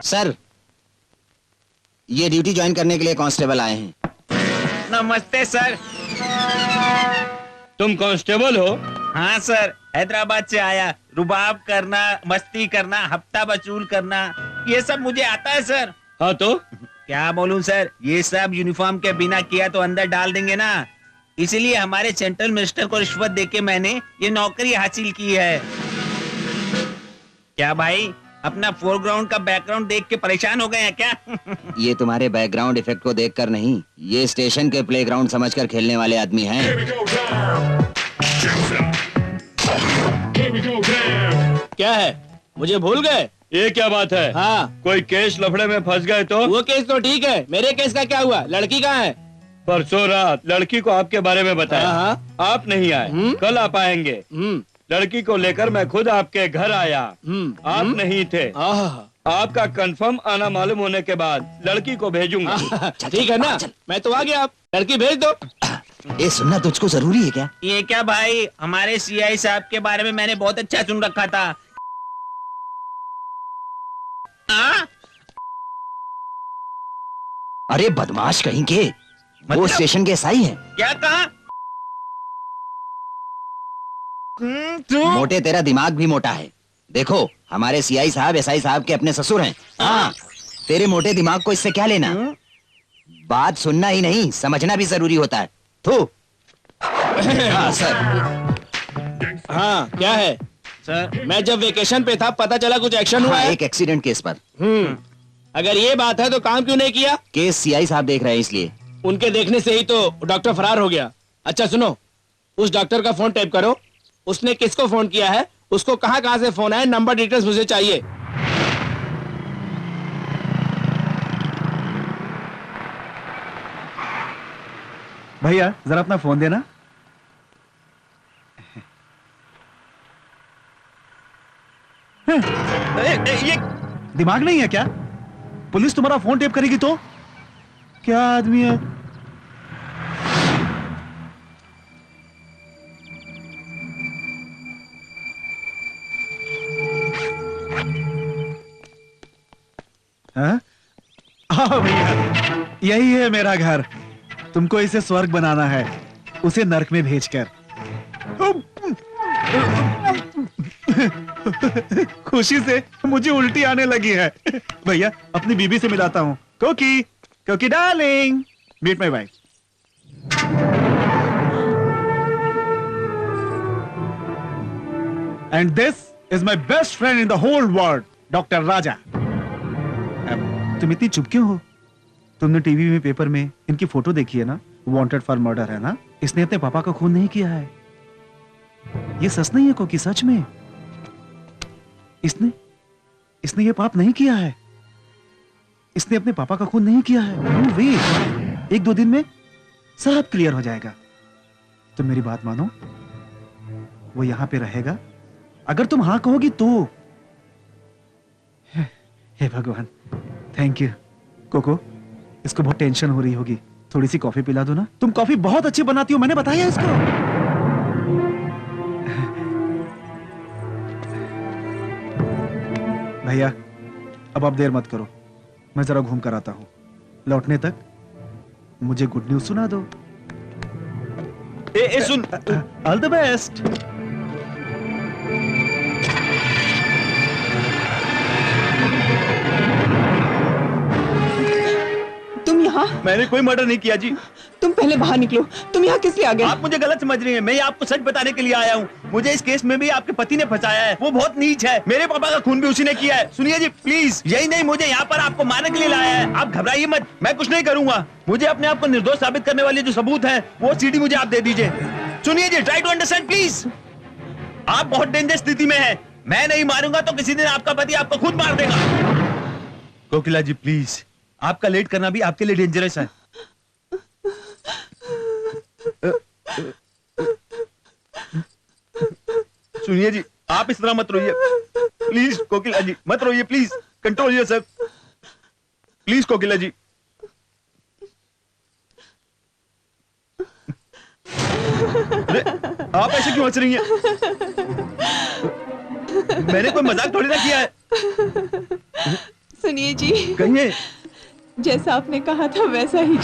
सर, ये ड्यूटी ज्वाइन करने के लिए कांस्टेबल आए हैं। नमस्ते सर। तुम कांस्टेबल हो? हाँ सर, हैदराबाद से आया। रुबाब करना, मस्ती करना, हफ्ता वसूल करना, ये सब मुझे आता है सर। हाँ तो क्या बोलूं सर, ये सब यूनिफॉर्म के बिना किया तो अंदर डाल देंगे ना, इसीलिए हमारे सेंट्रल मिनिस्टर को रिश्वत देके मैंने ये नौकरी हासिल की है। क्या भाई, अपना फोरग्राउंड का बैकग्राउंड देख के परेशान हो गए हैं क्या? ये तुम्हारे बैकग्राउंड इफेक्ट को देखकर नहीं, ये स्टेशन के प्लेग्राउंड समझकर खेलने वाले आदमी हैं। क्या है, मुझे भूल गए? ये क्या बात है? हाँ, कोई केस लफड़े में फंस गए तो? वो केस तो ठीक है, मेरे केस का क्या हुआ? लड़की कहाँ है? परसों रात लड़की को आपके बारे में बताया। हाँ। आप नहीं आए, कल आप आएंगे। लड़की को लेकर मैं खुद आपके घर आया। आप नहीं थे। आपका कंफर्म आना मालूम होने के बाद लड़की को भेजूंगा। ठीक है ना, मैं तो आ गया, आप लड़की भेज दो। ये सुनना तुझको जरूरी है क्या? ये क्या भाई, हमारे सीआई साहब के बारे में मैंने बहुत अच्छा सुन रखा था। अरे बदमाश कहीं के, वो स्टेशन के एसआई हैं। क्या कहा? मोटे, तेरा दिमाग भी मोटा है। देखो, हमारे सीआई साहब एसआई साहब के अपने ससुर हैं। हाँ, तेरे मोटे दिमाग को इससे क्या लेना? बात सुनना ही नहीं, समझना भी जरूरी होता है। थू। हाँ सर। हाँ, क्या है सर? मैं जब वेकेशन पे था, पता चला कुछ एक्शन हुआ हाँ, है। एक एक्सीडेंट केस पर। अगर ये बात है तो काम क्यों नहीं किया? केस सीआई साहब देख रहे हैं इसलिए। उनके देखने से ही तो डॉक्टर फरार हो गया। अच्छा सुनो, उस डॉक्टर का फोन टैप करो। उसने किसको फोन किया है, उसको कहां कहां से फोन आया, नंबर डिटेल्स मुझे चाहिए। भैया जरा अपना फोन देना। ये दिमाग नहीं है क्या? पुलिस तुम्हारा फोन टेप करेगी तो? क्या आदमी है? हाँ? आओ भैया, यही है मेरा घर। तुमको इसे स्वर्ग बनाना है, उसे नर्क में भेजकर। खुशी से मुझे उल्टी आने लगी है। भैया, अपनी बीबी से मिलाता हूँ। Koki, Koki darling, meet my wife. And this is my best friend in the whole world, doctor Raja. तुम इतनी चुप क्यों हो? तुमने टीवी में, पेपर में इनकी फोटो देखी है ना? वांटेड फॉर मर्डर है ना? इसने अपने पापा का खून नहीं किया है। ये सच नहीं है कोकी, सच में इसने ये पाप नहीं किया है। इसने अपने पापा का खून नहीं किया है। नो वे, 1-2 दिन में सब क्लियर हो जाएगा। तुम मेरी बात मानो, वो यहां पे रहेगा अगर तुम हाँ कहोगी तो। हे भगवान, थैंक यू। कोको, इसको बहुत टेंशन हो रही होगी, थोड़ी सी कॉफी पिला दो ना। तुम कॉफी बहुत अच्छी बनाती हो, मैंने बताया इसको। भैया, अब आप देर मत करो, मैं जरा घूम कर आता हूं। लौटने तक मुझे गुड न्यूज सुना दो। ए सुन, ऑल द बेस्ट। तुम यहाँ? मैंने कोई मर्डर नहीं किया जी। तुम पहले बाहर निकलो। तुम यहाँ किस लिए आ गए? आप मुझे गलत समझ रही हैं। मैं आपको सच बताने के लिए आया हूँ। मुझे इस केस में भी आपके पति ने फंसाया है। वो बहुत नीच है। मेरे पापा का खून भी उसी ने किया है। सुनिए जी प्लीज, यही नहीं, मुझे यहाँ पर आपको मारने के लिए लाया है। आप घबराइए मत, मैं कुछ नहीं करूंगा। मुझे अपने आप को निर्दोष साबित करने वाले जो सबूत है, वो सीडी मुझे आप दे दीजिए। सुनिए जी, ट्राई टू अंडरस्टैंड प्लीज। आप बहुत डेंजर स्थिति में है। मैं नहीं मारूंगा तो किसी दिन आपका पति आपको खुद मार देगा। कोकिला जी प्लीज, आपका लेट करना भी आपके लिए डेंजरस है। सुनिए जी, आप इस तरह मत रोइए प्लीज। कोकिला जी मत रोइए प्लीज, कंट्रोल योरसेल्फ प्लीज। कोकिला जी, अरे आप ऐसे क्यों हंस रही हैं? मैंने कोई मजाक थोड़ी ना किया है। सुनिए जी, कहिए। जैसा आपने कहा था वैसा ही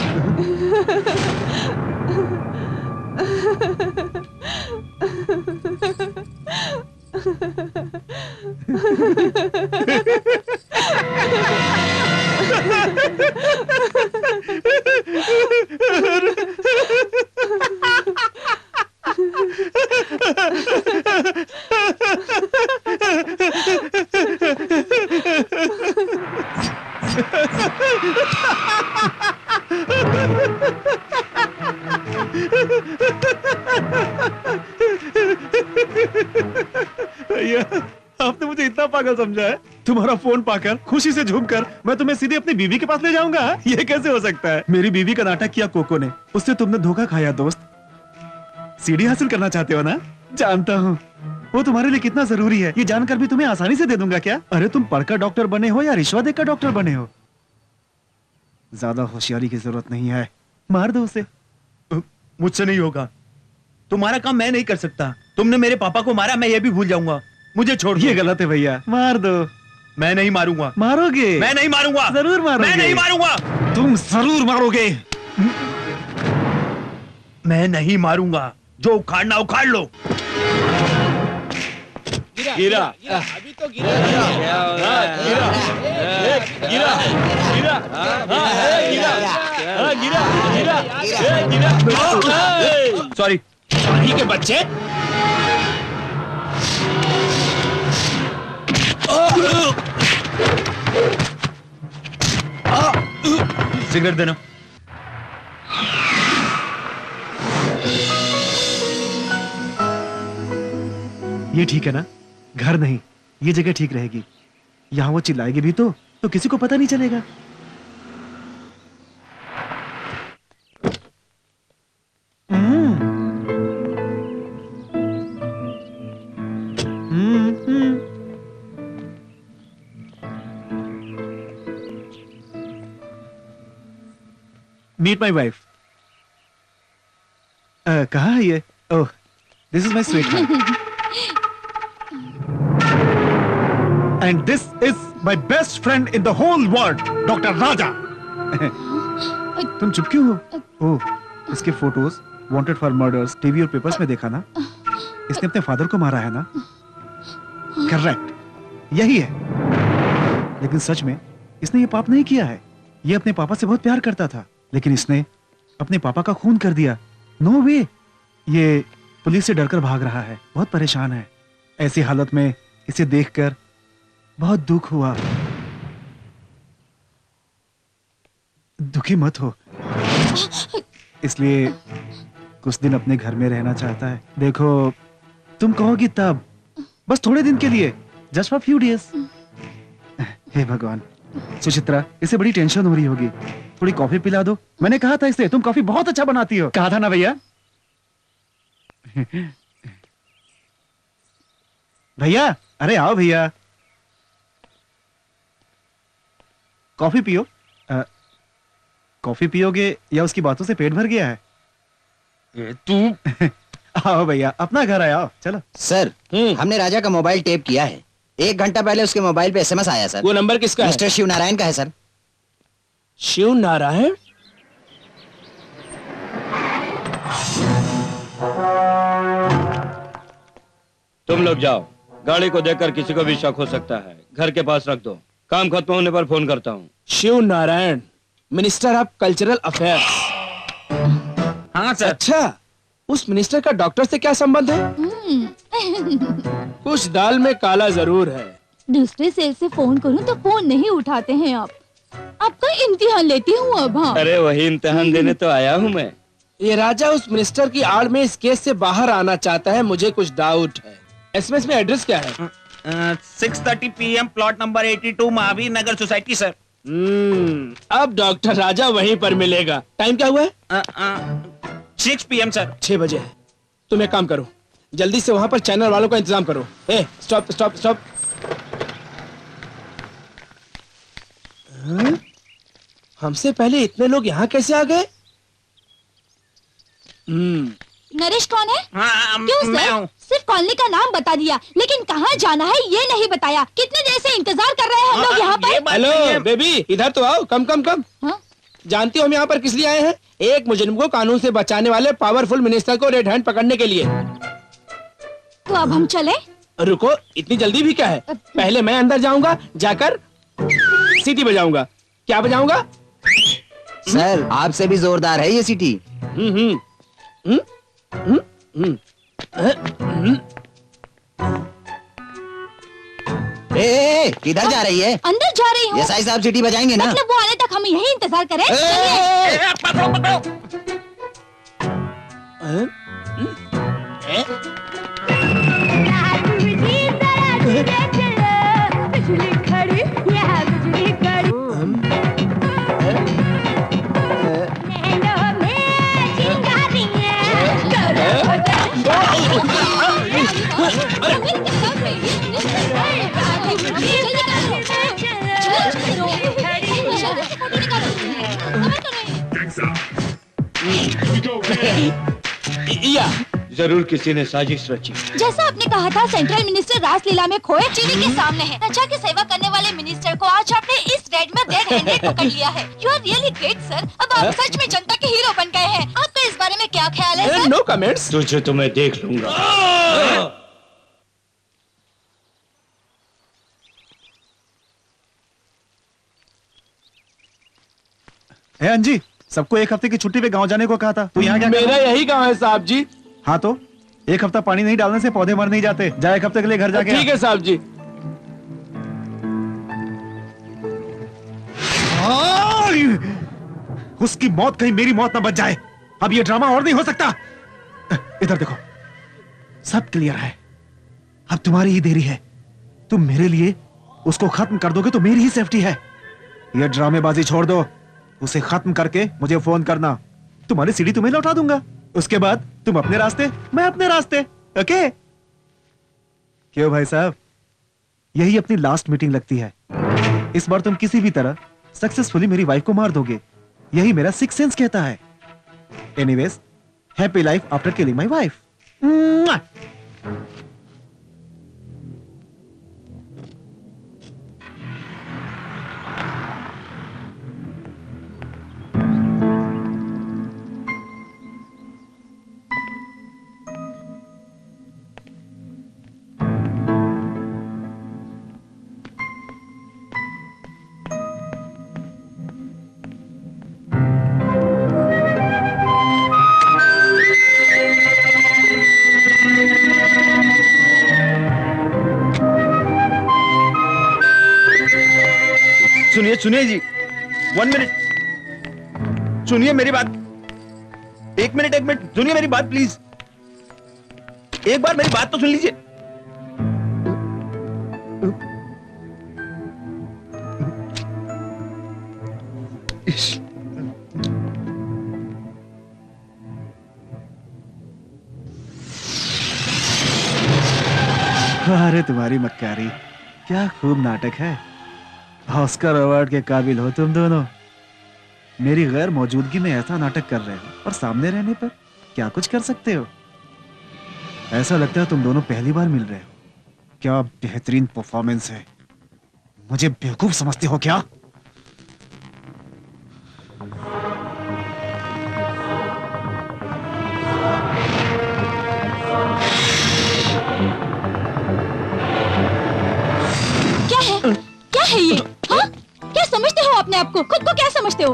भैया, आपने मुझे इतना पागल समझा है? तुम्हारा फोन पाकर, खुशी से झूमकर मैं तुम्हें सीधे अपनी बीवी के पास ले जाऊंगा? ये कैसे हो सकता है? मेरी बीवी का नाटक किया कोको ने, उससे तुमने धोखा खाया दोस्त। सीडी हासिल करना चाहते हो ना? जानता हूँ वो तुम्हारे लिए कितना जरूरी है। ये जानकर भी तुम्हें आसानी से दे दूंगा क्या? अरे तुम पढ़कर डॉक्टर बने हो या रिश्वत देकर डॉक्टर बने हो? ज्यादा होशियारी की जरूरत नहीं है, मार दो उसे। मुझसे नहीं होगा। तुम्हारा काम मैं नहीं कर सकता। तुमने मेरे पापा को मारा, मैं ये भी भूल जाऊंगा। मुझे छोड़ दो। ये गलत है भैया, मार दो। मैं नहीं मारूंगा। मारोगे? मैं नहीं मारूंगा। जरूर मारोगे। मैं नहीं मारूंगा। तुम जरूर मारोगे। मैं नहीं मारूंगा। जो उखाड़ना उखाड़ लो। गिरा। अभी तो गिरा। सॉरी। शाही के बच्चे। सिगरेट देना। ये ठीक है ना? घर नहीं, ये जगह ठीक रहेगी। यहाँ वो चिल्लाएगी भी तो किसी को पता नहीं चलेगा। Meet my wife. कहाँ है ये? Oh, this is my sweet and this is my best friend in the whole world, doctor Raja. तुम चुप क्यों हो? ओह, इसके photos wanted for murders TV और पेपर्स में देखा ना? इसने अपने फादर को मारा है ना? करेक्ट, यही है। लेकिन सच में इसने ये पाप नहीं किया है। ये अपने पापा से बहुत प्यार करता था, लेकिन इसने अपने पापा का खून कर दिया। नो वे। ये पुलिस से डरकर भाग रहा है, बहुत परेशान है। ऐसी हालत में इसे देखकर बहुत दुख हुआ। दुखी मत हो, इसलिए कुछ दिन अपने घर में रहना चाहता है। देखो, तुम कहोगी तब, बस थोड़े दिन के लिए, जस्ट फॉर फ्यू डेज। हे भगवान, सुचित्रा, इसे बड़ी टेंशन हो रही होगी। थोड़ी कॉफी पिला दो। मैंने कहा था इसे, तुम कॉफी बहुत अच्छा बनाती हो। कहा था ना भैया? भैया, अरे आओ भैया, कॉफी पियो। कॉफी पियोगे या उसकी बातों से पेट भर गया है? तू आओ भैया, अपना घर है, आओ चलो। सर, हमने राजा का मोबाइल टेप किया है। 1 घंटा पहले उसके मोबाइल पे एसएमएस आया सर। वो नंबर किसका है? मिस्टर शिव नारायण का है सर। शिव नारायण? तुम लोग जाओ, गाड़ी को देखकर किसी को भी शक हो सकता है। घर के पास रख दो, काम खत्म होने पर फोन करता हूँ। Shiv Narayan, minister of cultural affairs. हाँ सर। अच्छा, उस मिनिस्टर का डॉक्टर से क्या संबंध है? कुछ दाल में काला जरूर है। दूसरे सेल से फोन करूं तो फोन नहीं उठाते हैं आप। आपका इम्तिहान लेती हूँ अब। हाँ, अरे वही इम्तिहान देने तो आया हूँ मैं। ये राजा उस मिनिस्टर की आड़ में इस केस से बाहर आना चाहता है, मुझे कुछ डाउट है। एसएमएस में एड्रेस क्या है? 6:30 PM, प्लॉट नंबर 82, महावीर नगर सोसाइटी सर। अब डॉक्टर राजा वहीं पर मिलेगा। टाइम क्या हुआ है? 6 PM सर। 6 बजे है। तुम एक काम करो, जल्दी से वहां पर चैनल वालों का इंतजाम करो। ए, स्टॉप स्टॉप स्टॉप। हमसे पहले इतने लोग यहाँ कैसे आ गए? नरेश कौन है? क्यों मैं सर? हूँ। सिर्फ कॉलोनी का नाम बता दिया, लेकिन कहाँ जाना है ये नहीं बताया। कितने देर से इंतजार कर रहे हैं हम लोग यहाँ पर। हेलो बेबी, इधर तो आओ। कम कम कम। हाँ? जानती हो हम यहाँ पर किस लिए आए हैं? एक मुजरिम को कानून से बचाने वाले पावरफुल मिनिस्टर को रेड हैंड पकड़ने के लिए। तो अब हम चले? रुको, इतनी जल्दी भी क्या है? पहले मैं अंदर जाऊंगा, जाकर सीटी बजाऊंगा। क्या बजाऊंगा? सर, आपसे भी जोरदार है ये सीटी। किधर जा रही है? अंदर जा रही हूँ। ये साई साहब सीटी बजाएंगे ना? मतलब वो आने तक हम यही इंतजार करें? चलिए। या जरूर किसी ने साजिश रची। जैसा आपने कहा था, सेंट्रल मिनिस्टर रासलीला में खोए चीनी के सामने है। प्रजा की सेवा करने वाले मिनिस्टर को आज आपने इस रेड में रेड हैंडेड पकड़ लिया है। You are really great sir. अब आप सच में जनता के हीरो बन गए हैं। आपका इस बारे में क्या ख्याल है सर? No comments. तुझे तो मैं देख लूंगा। अंजी, सबको 1 हफ्ते की छुट्टी पे गांव जाने को कहा था। तू यहाँ क्या कर मेरा रहा है? यही गांव है साहब जी। हाँ तो 1 हफ्ता पानी नहीं डालने से पौधे मर नहीं जाते। जा 1 हफ्ते के लिए घर जाके आ। ठीक है साहब जी। उसकी मौत कहीं मेरी मौत ना बच जाए। अब ये ड्रामा और नहीं हो सकता। इधर देखो, सब क्लियर है। अब तुम्हारी ही देरी है। तुम मेरे लिए उसको खत्म कर दोगे तो मेरी ही सेफ्टी है। ये ड्रामेबाजी छोड़ दो। उसे खत्म करके मुझे फोन करना। तुम्हारी सीढ़ी तुम्हें लौटा दूंगा। उसके बाद तुम अपने रास्ते, मैं अपने रास्ते। ओके? क्यों भाई साहब, यही अपनी लास्ट मीटिंग लगती है। इस बार तुम किसी भी तरह सक्सेसफुली मेरी वाइफ को मार दोगे। यही मेरा सिक्स सेंस कहता है। Anyways, happy life after killing my wife. सुनिए सुनिए जी, 1 मिनट सुनिए मेरी बात। एक मिनट सुनिए मेरी बात प्लीज। एक बार मेरी बात तो सुन लीजिए। अरे तुम्हारी मक्कारी, क्या खूब नाटक है। ऑस्कर अवार्ड के काबिल हो तुम दोनों। मेरी गैर मौजूदगी में ऐसा नाटक कर रहे हो और सामने रहने पर क्या कुछ कर सकते हो। ऐसा लगता है तुम दोनों पहली बार मिल रहे हो। क्या बेहतरीन परफॉर्मेंस है। मुझे बेवकूफ समझते हो क्या? क्या है ये? हाँ? क्या समझते हो अपने आप को? खुद को क्या समझते हो?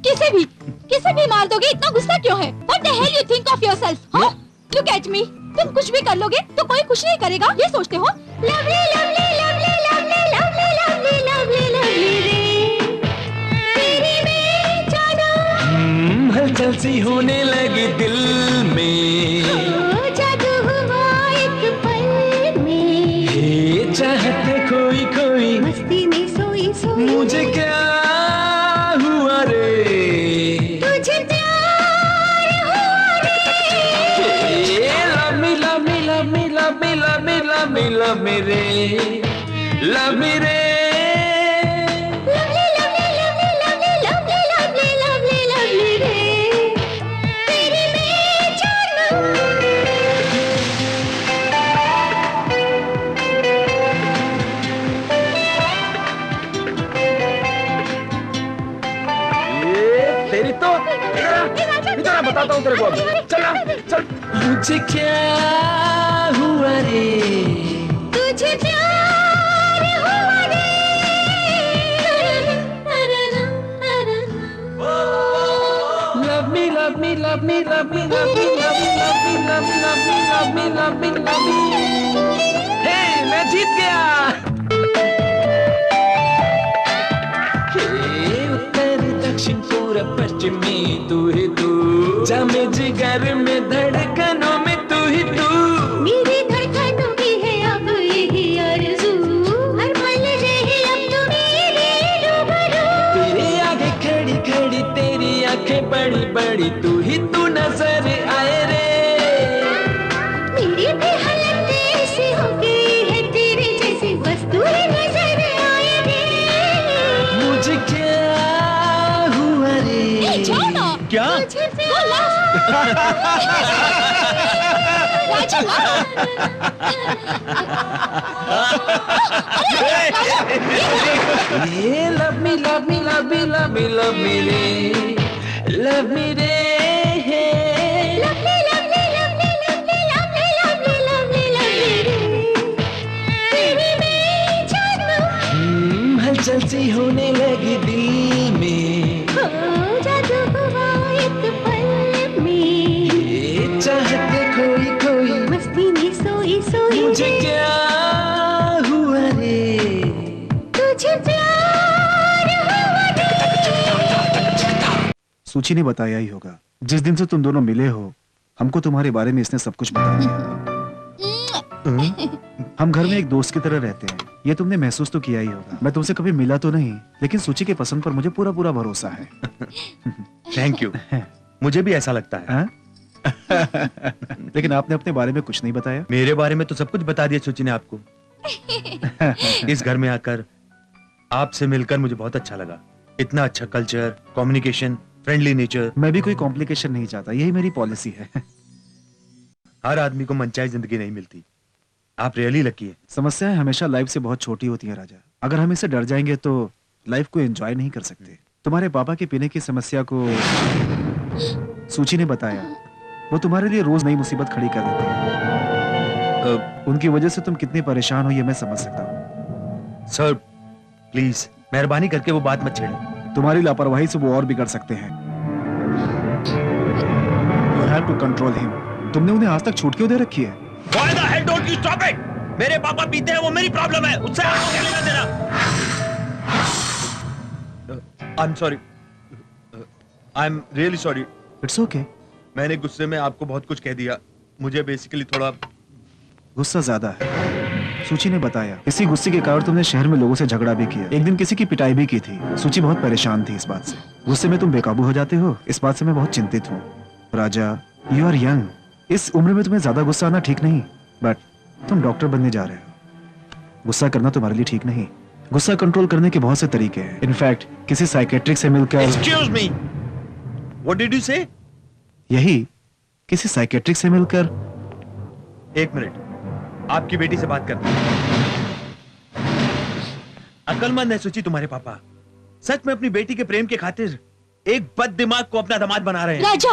किसे भी मार दोगे, इतना गुस्सा क्यों है? What the hell you think of yourself? हाँ? Look at me. तुम कुछ भी कर लोगे तो कोई कुछ नहीं करेगा, ये सोचते हो? Lovely, lovely, lovely, lovely, lovely, lovely, lovely, lovely रे। तेरी में जाना हलचल सी होने लगी दिल में। जादू हुआ एक पल में। ये चाहते खोई खोई मस्ती में सोई सोई। मुझे क्या हुआ रे? तुझे प्यार हुआ रे। Love me, love me, love me, love me, love me, love me, love me रे, love me रे। Lovely, lovely, lovely, lovely, lovely, lovely, lovely, lovely रे। तेरी में जाना। तेरी तो इधर बताता हूँ तेरे को। चल ना, चल। मुझे क्या हुआ रे? तुझे प्यार हुआ रे। Love me, love me, love me, love me, love me, love me, love me, love me, love me, love me, love me, love me। Hey, मैं जीत गया। हे उत्तर दक्षिण पूरब पश्चिमी तू ही तू, जामे जिगर में धड़कनों में तू ही तू। मेरी धड़कनों की है अब यही आरज़ू, हर पल रहे अब तू मेरे रूबरू। तेरे आगे खड़ी खड़ी तेरी आंखें बड़ी बड़ी तू ही तू नजर आए रे। मेरी भी हालत ऐसी हो गई है तेरे जैसी, बस तू ही नजर आए रे। मुझे क्या हुआ रे? जाओ ना। क्या? मुझे प्यार राजू ये love me, love me, love me, love me, love me रे, love me रे। lovely, lovely, lovely, lovely, lovely, lovely, lovely, lovely रे। तेरी में जाना। हलचल सी होने लगी दिल में। हो जादू हुआ एक पल में। ये चाहते खोई खोई मस्ती में सोई सोई। मुझे क्या हुआ रे? तुझे प्यार हुआ रे। सूची ने बताया ही होगा। जिस दिन से तुम दोनों मिले हो, हमको तुम्हारे बारे में इसने सब कुछ बता दिया। हम घर में एक दोस्त की तरह रहते हैं, ये तुमने महसूस तो किया ही होगा। मैं तुमसे कभी मिला तो नहीं, लेकिन सूची के पसंद पर मुझे पूरा पूरा भरोसा है। Thank you. मुझे भी ऐसा लगता है। हाँ? लेकिन आपने अपने बारे में कुछ नहीं बताया। मेरे बारे में तो सब कुछ बता दिया सूची ने आपको। इस घर में आकर आपसे मिलकर मुझे बहुत अच्छा लगा। इतना अच्छा कल्चर, कम्युनिकेशन फ्रेंडली नेचर। मैं भी कोई कॉम्प्लिकेशन नहीं चाहता, यही मेरी पॉलिसी है। हर आदमी को मनचाही जिंदगी नहीं मिलती। आप रियली लकी है। समस्याएं हमेशा लाइफ से बहुत छोटी होती हैं राजा। अगर हम इसे डर जाएंगे तो लाइफ को एंजॉय नहीं कर सकते। तुम्हारे पापा के पीने की समस्या को सूची ने बताया। वो तुम्हारे लिए रोज नई मुसीबत खड़ी कर देते हैं। उनकी वजह से तुम कितने परेशान हो ये मैं समझ सकता हूँ। सर प्लीज मेहरबानी करके वो बात मत छेड़ें। तुम्हारी लापरवाही से वो और बिगड़ सकते हैं। You have to control him. तुमने उन्हें आज तक छूट क्यों दे रखी है? Why the hell don't you stop it? मेरे पापा पीते हैं, वो मेरी प्रॉब्लम है, उससे आपको क्या लेना देना? I'm sorry. I'm really sorry. It's okay. मैंने गुस्से में आपको बहुत कुछ कह दिया। मुझे बेसिकली थोड़ा गुस्सा ज्यादा है। सूची ने बताया इसी गुस्से के कारण तुमने शहर में लोगों से झगड़ा भी किया, एक दिन किसी की पिटाई भी की थी। सूची बहुत परेशान थी इस बात से। गुस्से में तुम बेकाबू हो जाते हो, इस बात से मैं बहुत चिंतित हूँ। राजा, यू आर यंग, इस उम्र में तुम्हें ज्यादा गुस्सा आना ठीक नहीं, बट तुम डॉक्टर बनने जा रहे हो। गुस्सा करना तुम्हारे लिए ठीक नहीं। गुस्सा कंट्रोल करने के बहुत से तरीके हैं। इनफैक्ट किसी साइकेट्रिक से मिलकर Excuse me. What did you say? यही किसी साइकेट्रिक से मिलकर। एक मिनट, आपकी बेटी से बात करते हैं। अक्लमंद है सुची तुम्हारे पापा। सच में अपनी बेटी के प्रेम के खातिर एक बद दिमाग को अपना दामाद बना रहे हैं। राजा,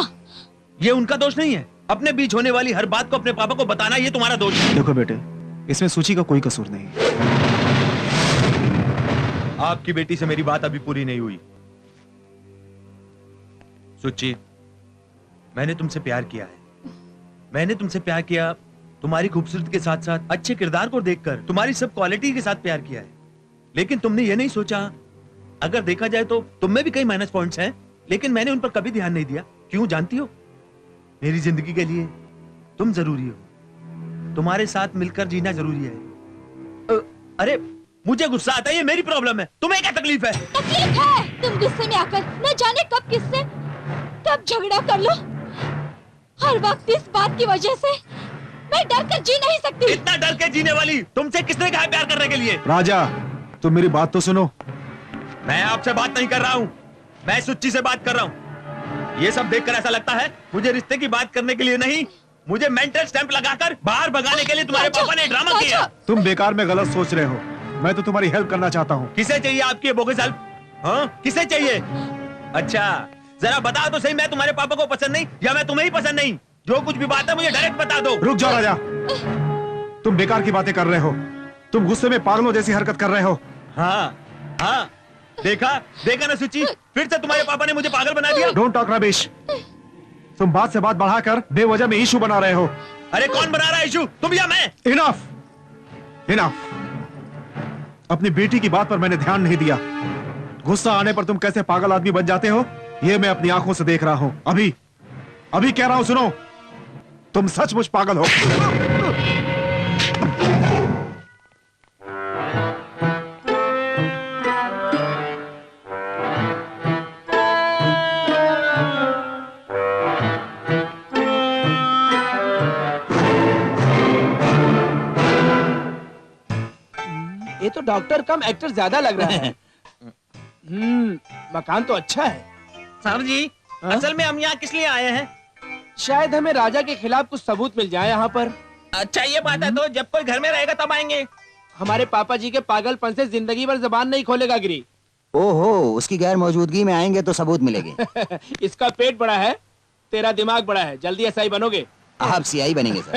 ये उनका दोष नहीं है। अपने बीच होने वाली हर बात को अपने पापा को बताना ये तुम्हारा दोष है। देखो बेटे, इसमें सूची का कोई कसूर नहीं। आपकी बेटी से मेरी बात अभी पूरी नहीं हुई। सुची, मैंने तुमसे प्यार किया है। मैंने तुमसे प्यार किया तुम्हारी खूबसूरती के साथ साथ अच्छे किरदार को देखकर, तुम्हारी सब क्वालिटी के साथ प्यार किया है। लेकिन तुमने ये नहीं सोचा, अगर देखा जाए तो तुम में भी कई माइनस पॉइंट्स हैं, लेकिन मैंने उन पर कभी ध्यान नहीं दिया। क्यों जानती हो? मेरी जिंदगी के लिए तुम जरूरी हो। तुम्हारे साथ मिलकर जीना जरूरी है। अरे मुझे गुस्सा आता है, ये मेरी प्रॉब्लम है। तुम्हें क्या तकलीफ है? तकलीफ है, तुम गुस्से में आकर न जाने कब किससे कब झगड़ा कर लो। हर वक्त इस बात की वजह से मैं डर कर जी नहीं सकती। इतना डर के जीने वाली तुमसे किसने कहा प्यार करने के लिए? राजा, तुम मेरी बात तो सुनो। मैं आपसे बात नहीं कर रहा हूँ, मैं सुच्ची से बात कर रहा हूँ। ये सब देखकर ऐसा लगता है मुझे रिश्ते की बात करने के लिए नहीं, मुझे मेंटल स्टैंप लगाकर बाहर भगाने के लिए तुम्हारे पापा ने ड्रामा किया। तुम बेकार में गलत सोच रहे हो। मैं तो तुम्हारी हेल्प करना चाहता हूँ। किसे चाहिए आपकी बोगस हेल्प? हाँ, किसे चाहिए? अच्छा जरा बताओ तो सही, मैं तुम्हारे पापा को पसंद नहीं या मैं तुम्हें ही पसंद नहीं? जो कुछ भी बात है मुझे डायरेक्ट बता दो। रुक जाओ राजा, तुम बेकार की बातें कर रहे हो। तुम गुस्से में पागलों जैसी हरकत कर रहे हो। हाँ हाँ, देखा ना सुची, फिर से तुम्हारे पापा ने मुझे पागल बना दिया। Don't talk rubbish. तुम बात से बात बढ़ाकर बेवजह में इशू बना रहे हो। अरे कौन बना रहा है इशू, तुम या मैं? इनफ। अपनी बेटी की बात पर मैंने ध्यान नहीं दिया। गुस्सा आने पर तुम कैसे पागल आदमी बन जाते हो ये मैं अपनी आंखों से देख रहा हूं। अभी कह रहा हूं, सुनो, तुम सचमुच पागल हो। ये तो डॉक्टर कम एक्टर ज्यादा लग रहा है। मकान तो अच्छा है। साहब जी, असल में हम यहाँ किस लिए आए हैं? शायद हमें राजा के खिलाफ कुछ सबूत मिल जाए यहाँ पर। अच्छा ये बात है, तो जब कोई घर में रहेगा तब आएंगे। हमारे पापा जी के पागलपन से जिंदगी भर जबान नहीं खोलेगा गिरी। ओहो, उसकी गैर मौजूदगी में आएंगे तो सबूत मिलेंगे। इसका पेट बड़ा है, तेरा दिमाग बड़ा है, जल्दी एसआई बनोगे। आप सीआई बनेंगे सर।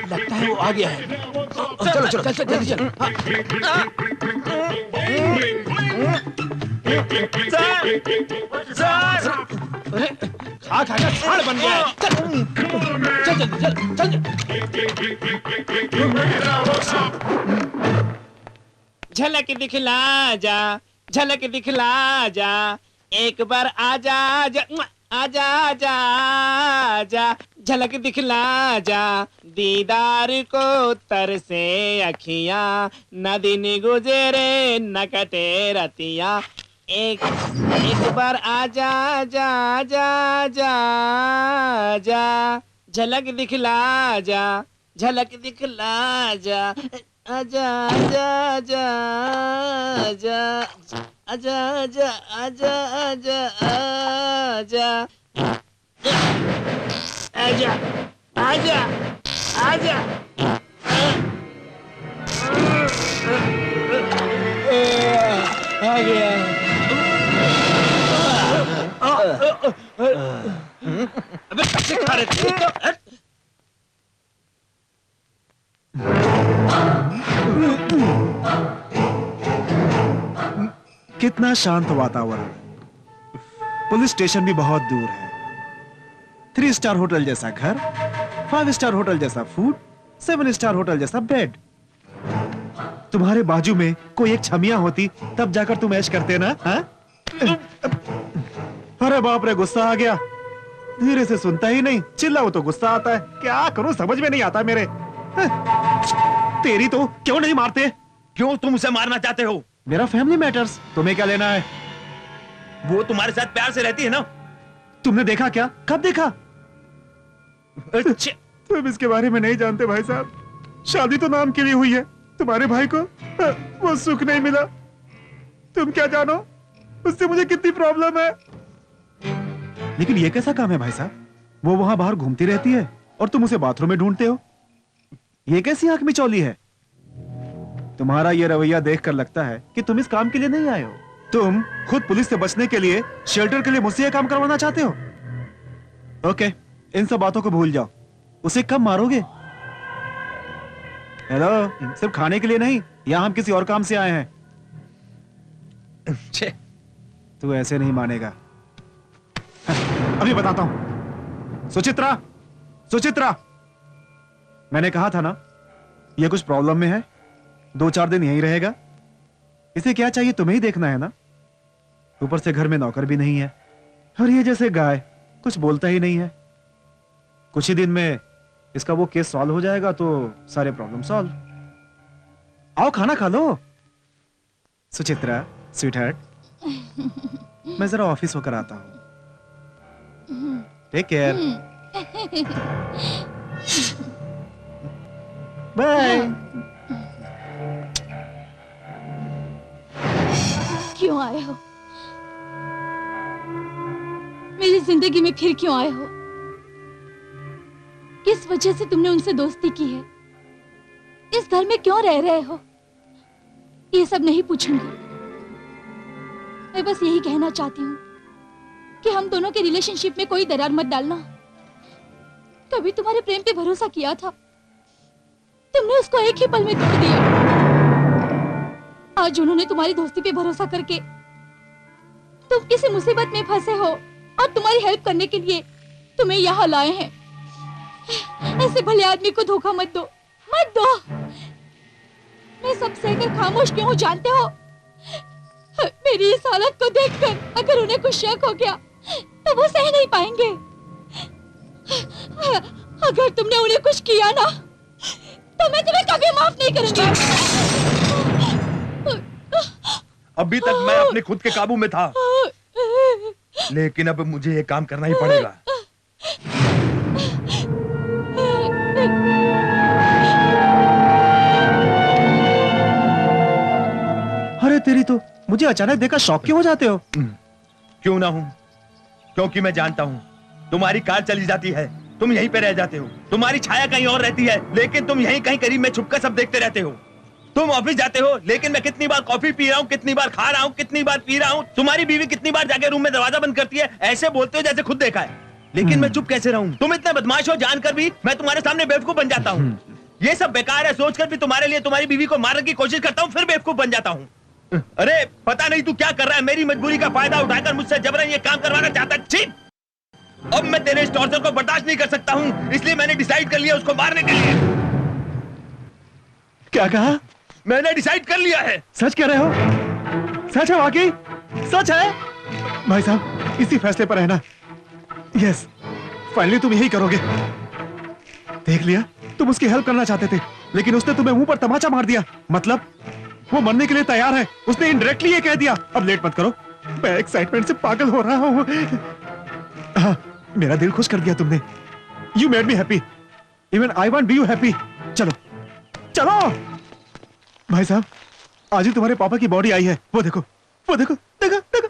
लगता है वो आ गया है। चलो चलो चल जल्दी चल। अरे खा खा कर साड़ बन गया है। चल जल्दी चल। झलक दिखला जा, झलक दिखला जा, एक बार आजा आजा आजा आजा, झलक दिखला जा, दीदार को तरसे अखियां, न दिन गुजरे न कटे रतिया, एक बार आजा आजा आजा आजा आजा, झलक दिखला जा, झलक दिखला जा, आजा आजा आजा आजा। आजा आजा आजा आजा आजा आजा आजा आजा आ गया। अबे कैसे खा रहे थे तो? कितना शांत वातावरण, पुलिस स्टेशन भी बहुत दूर है, 3 स्टार होटल जैसा घर, 5 स्टार होटल जैसा फूड, 7 स्टार होटल जैसा बेड। तुम्हारे बाजू में कोई एक छमिया होती तब जाकर तुम ऐश करते ना, हाँ? अरे बाप रे, गुस्सा आ गया। धीरे से सुनता ही नहीं, चिल्लाओ तो गुस्सा आता है। क्या करूं समझ में नहीं आता मेरे। तेरी तो क्यों नहीं मारते? क्यों तुम उसे मारना चाहते हो? मेरा फैमिली मैटर्स, तुम्हें क्या लेना है? वो तुम्हारे साथ प्यार से रहती है ना। तुमने देखा क्या? कब देखा? अच्छा, तुम इसके बारे में नहीं जानते भाई साहब। शादी तो नाम के लिए हुई है, तुम्हारे भाई को वो सुख नहीं मिला। तुम क्या जानो उससे मुझे कितनी प्रॉब्लम है। लेकिन ये कैसा काम है भाई साहब? वो वहां बाहर घूमती रहती है और तुम उसे बाथरूम में ढूंढते हो। ये कैसी आंख मिचौली है? तुम्हारा ये रवैया देखकर लगता है कि तुम इस काम के लिए नहीं आए हो। तुम खुद पुलिस से बचने के लिए, शेल्टर के लिए मुझसे ये काम करवाना चाहते हो। ओके, इन सब बातों को भूल जाओ। उसे कब मारोगे? हेलो, सिर्फ खाने के लिए नहीं, यहां हम किसी और काम से आए हैं। तू ऐसे नहीं मानेगा। अभी बताता हूं। सुचित्रा, सुचित्रा, मैंने कहा था ना, ये कुछ प्रॉब्लम में है, 2-4 दिन यहीं रहेगा। इसे क्या चाहिए तुम्हें ही देखना है ना। ऊपर से घर में नौकर भी नहीं है और ये जैसे गाय कुछ बोलता ही नहीं है। कुछ ही दिन में इसका वो केस सॉल्व हो जाएगा तो सारे प्रॉब्लम सॉल्व। आओ खाना खा लो। सुचित्रा, स्वीटहार्ट, मैं जरा ऑफिस होकर आता हूं। Take care, bye. क्यों आए हो? मेरी जिंदगी में फिर क्यों आए हो? किस वजह से तुमने उनसे दोस्ती की है? इस घर में क्यों रह रहे हो? ये सब नहीं पूछूंगी। मैं बस यही कहना चाहती हूँ कि हम दोनों के रिलेशनशिप में कोई दरार मत डालना। कभी तुम्हारे प्रेम पे भरोसा किया था, तुमने उसको एक ही पल में तोड़ दिया। आज उन्होंने तुम्हारी दोस्ती पे भरोसा करके तुम किसी मुसीबत में फंसे हो और तुम्हारी हेल्प करने के लिए तुम्हें यहाँ लाए हैं। ऐसे भले आदमी को धोखा मत दो, मत दो। मैं सब सहकर खामोश क्यों हूँ जानते हो? मेरी इस हालत को देखकर अगर उन्हें कुछ शक हो गया तो वो सह नहीं पाएंगे। अगर तुमने उन्हें कुछ किया ना तो मैं तुम्हें कभी माफ नहीं करूंगी। अभी तक मैं अपने खुद के काबू में था, लेकिन अब मुझे ये काम करना ही पड़ेगा। अरे तेरी तो, मुझे अचानक देखकर शौक क्यों हो जाते हो? क्यों ना हूं, क्योंकि मैं जानता हूं तुम्हारी कार चली जाती है, तुम यहीं पे रह जाते हो। तुम्हारी छाया कहीं और रहती है, लेकिन तुम यहीं कहीं करीब में छुपकर सब देखते रहते हो। तुम ऑफिस जाते हो, लेकिन मैं कितनी बार कॉफी पी रहा हूँ, कितनी बार खा रहा हूँ, कितनी बार पी रहा हूँ। तुम्हारी बीवी कितनी बार जाके रूम में दरवाजा बंद करती है, ऐसे बोलते हो जैसे खुद देखा है। लेकिन मैं चुप कैसे रहूं? तुम इतने बदमाश हो जानकर भी मैं तुम्हारे सामने बेवकूफ बन जाता हूँ। ये सब बेकार है, सोचकर भी तुम्हारे लिए तुम्हारी बीवी को मारने की कोशिश करता हूँ, फिर बेवकूफ बन जाता हूँ। अरे पता नहीं तू क्या कर रहा है, मेरी मजबूरी का फायदा उठाकर मुझसे जबरन ये काम करवाना चाहता है। छी! अब मैं तेरे इस टॉर्चर को बर्दाश्त नहीं कर सकता हूँ, इसलिए मैंने डिसाइड कर लिया उसको मारने के लिए। क्या कहा? मैंने डिसाइड कर लिया है। सच कह रहे हो? सच है वाकई? सच है? भाई साहब, इसी फैसले पर रहना। यस, फाइनली तुम यही करोगे। देख लिया, तुम उसकी हेल्प करना चाहते थे, लेकिन उसने तुम्हें मुंह पर तमाचा मार दिया। मतलब वो मरने के लिए तैयार है। उसने इनडायरेक्टली ये कह दिया। अब लेट मत करो, मैं एक्साइटमेंट से पागल हो रहा हूँ। हाँ, मेरा दिल खुश कर दिया तुमने। You made me happy. Even I want be you happy. चलो चलो। भाई साहब, आज ही तुम्हारे पापा की बॉडी आई है, वो देखो। वो देखो देखो देखो।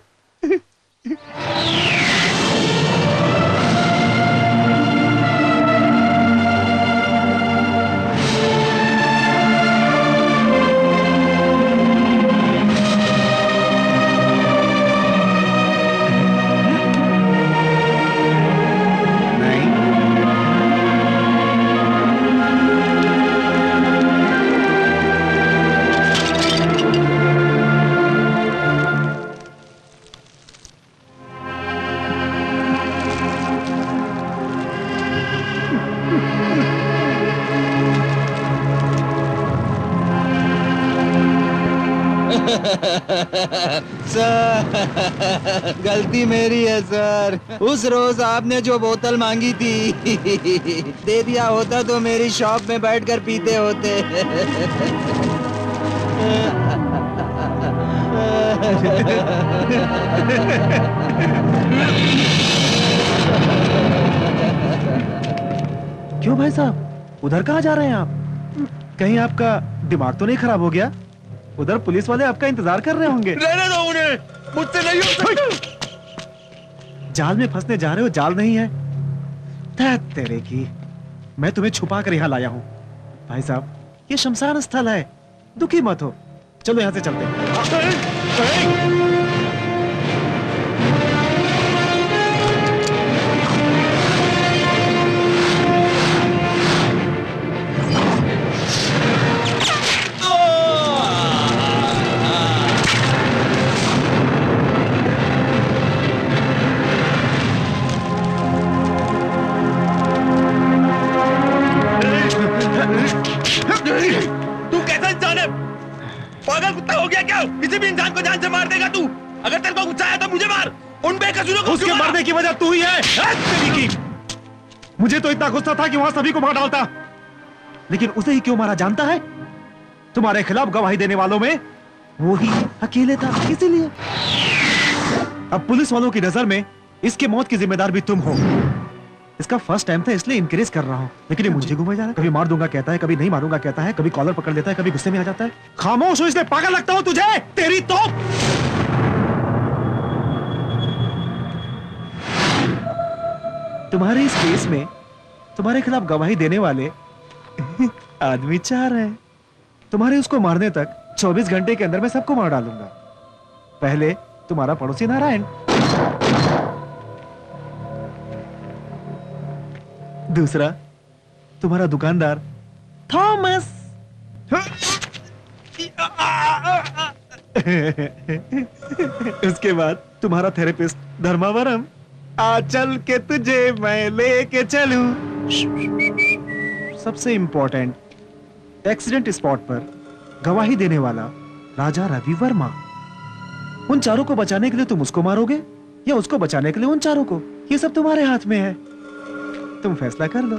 सर गलती मेरी है सर। उस रोज आपने जो बोतल मांगी थी दे दिया होता तो मेरी शॉप में बैठकर पीते होते। क्यों भाई साहब, उधर कहाँ जा रहे हैं आप? कहीं आपका दिमाग तो नहीं खराब हो गया? उधर पुलिस वाले आपका इंतजार कर रहे होंगे। रहने दो उन्हें, मुझसे नहीं हो सकता। जाल में फंसने जा रहे हो, जाल नहीं है। धत तेरे की, मैं तुम्हें छुपा कर यहाँ लाया हूँ। भाई साहब, ये शमशान स्थल है, दुखी मत हो। चलो यहाँ से चलते हैं। तू कैसा इंसान है? पागल कुत्ता हो गया क्या? किसी भी इंसान को जान से मार देगा तू। अगर तेरे को गुस्सा आया तो मुझे मार, उन बेकसूरों को उसके मरने की वजह तू ही है। तेरी की। मुझे तो इतना गुस्सा था कि वहां सभी को मार डालता, लेकिन उसे ही क्यों मारा जानता है? तुम्हारे खिलाफ गवाही देने वालों में वो ही अकेले था, इसीलिए। अब पुलिस वालों की नजर में इसके मौत की जिम्मेदार भी तुम हो। इसका फर्स्ट टाइम था, इसलिए इनकरेज कर रहा हूं, लेकिन ये मुझे घुमा जा रहा है। कभी मार दूंगा कहता है, कभी नहीं मारूंगा कहता है, कभी कॉलर पकड़ लेता है, कभी गुस्से में आ जाता है। खामोश हो, इसलिए पागल लगता हूं तुझे। तेरी तो तुम्हारे इस केस में तुम्हारे खिलाफ गवाही देने वाले आदमी 4 हैं। तुम्हारे उसको मारने तक 24 घंटे के अंदर मैं सबको मार डालूंगा। पहले तुम्हारा पड़ोसी नारायण, दूसरा तुम्हारा दुकानदार थॉमस, उसके बाद तुम्हारा थेरेपिस्ट धर्मावरम। आ चल के तुझे मैं लेके चलूं। सबसे इंपॉर्टेंट, एक्सीडेंट स्पॉट पर गवाही देने वाला राजा रवि वर्मा। उन चारों को बचाने के लिए तुम उसको मारोगे या उसको बचाने के लिए उन चारों को? ये सब तुम्हारे हाथ में है, तुम फैसला कर लो।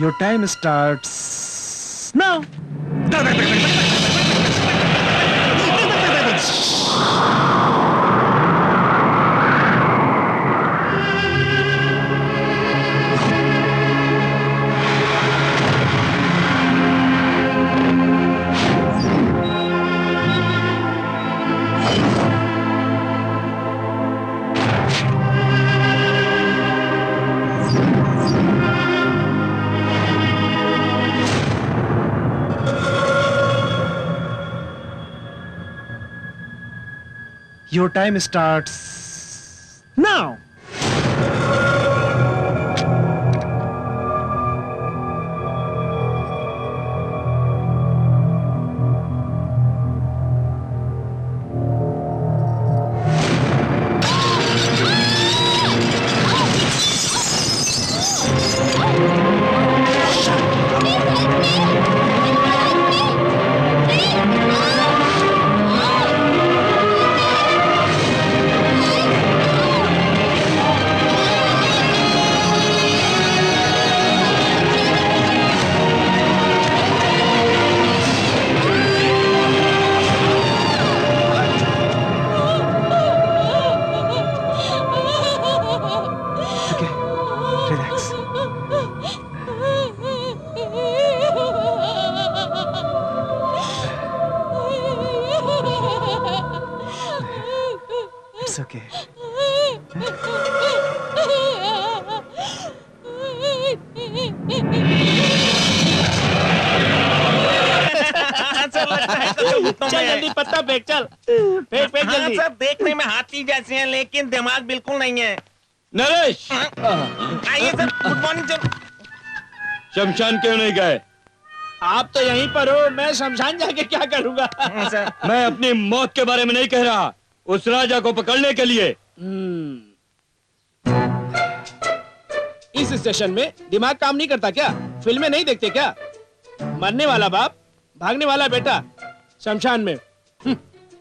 Your time starts now. Your time starts now. के। चल जल्दी पत्ता फेंक, चल फेंक फेंक जल्दी। सर देखने में हाथी जैसे हैं लेकिन दिमाग बिल्कुल नहीं है। नरेश, आइए सर, गुड मॉर्निंग सर। शमशान क्यों नहीं गए? आप तो यहीं पर हो, मैं शमशान जाके क्या करूंगा? सर मैं अपनी मौत के बारे में नहीं कह रहा, उस राजा को पकड़ने के लिए। इस स्टेशन में दिमाग काम नहीं करता क्या? फिल्में नहीं देखते क्या? मरने वाला बाप, भागने वाला बेटा, शमशान में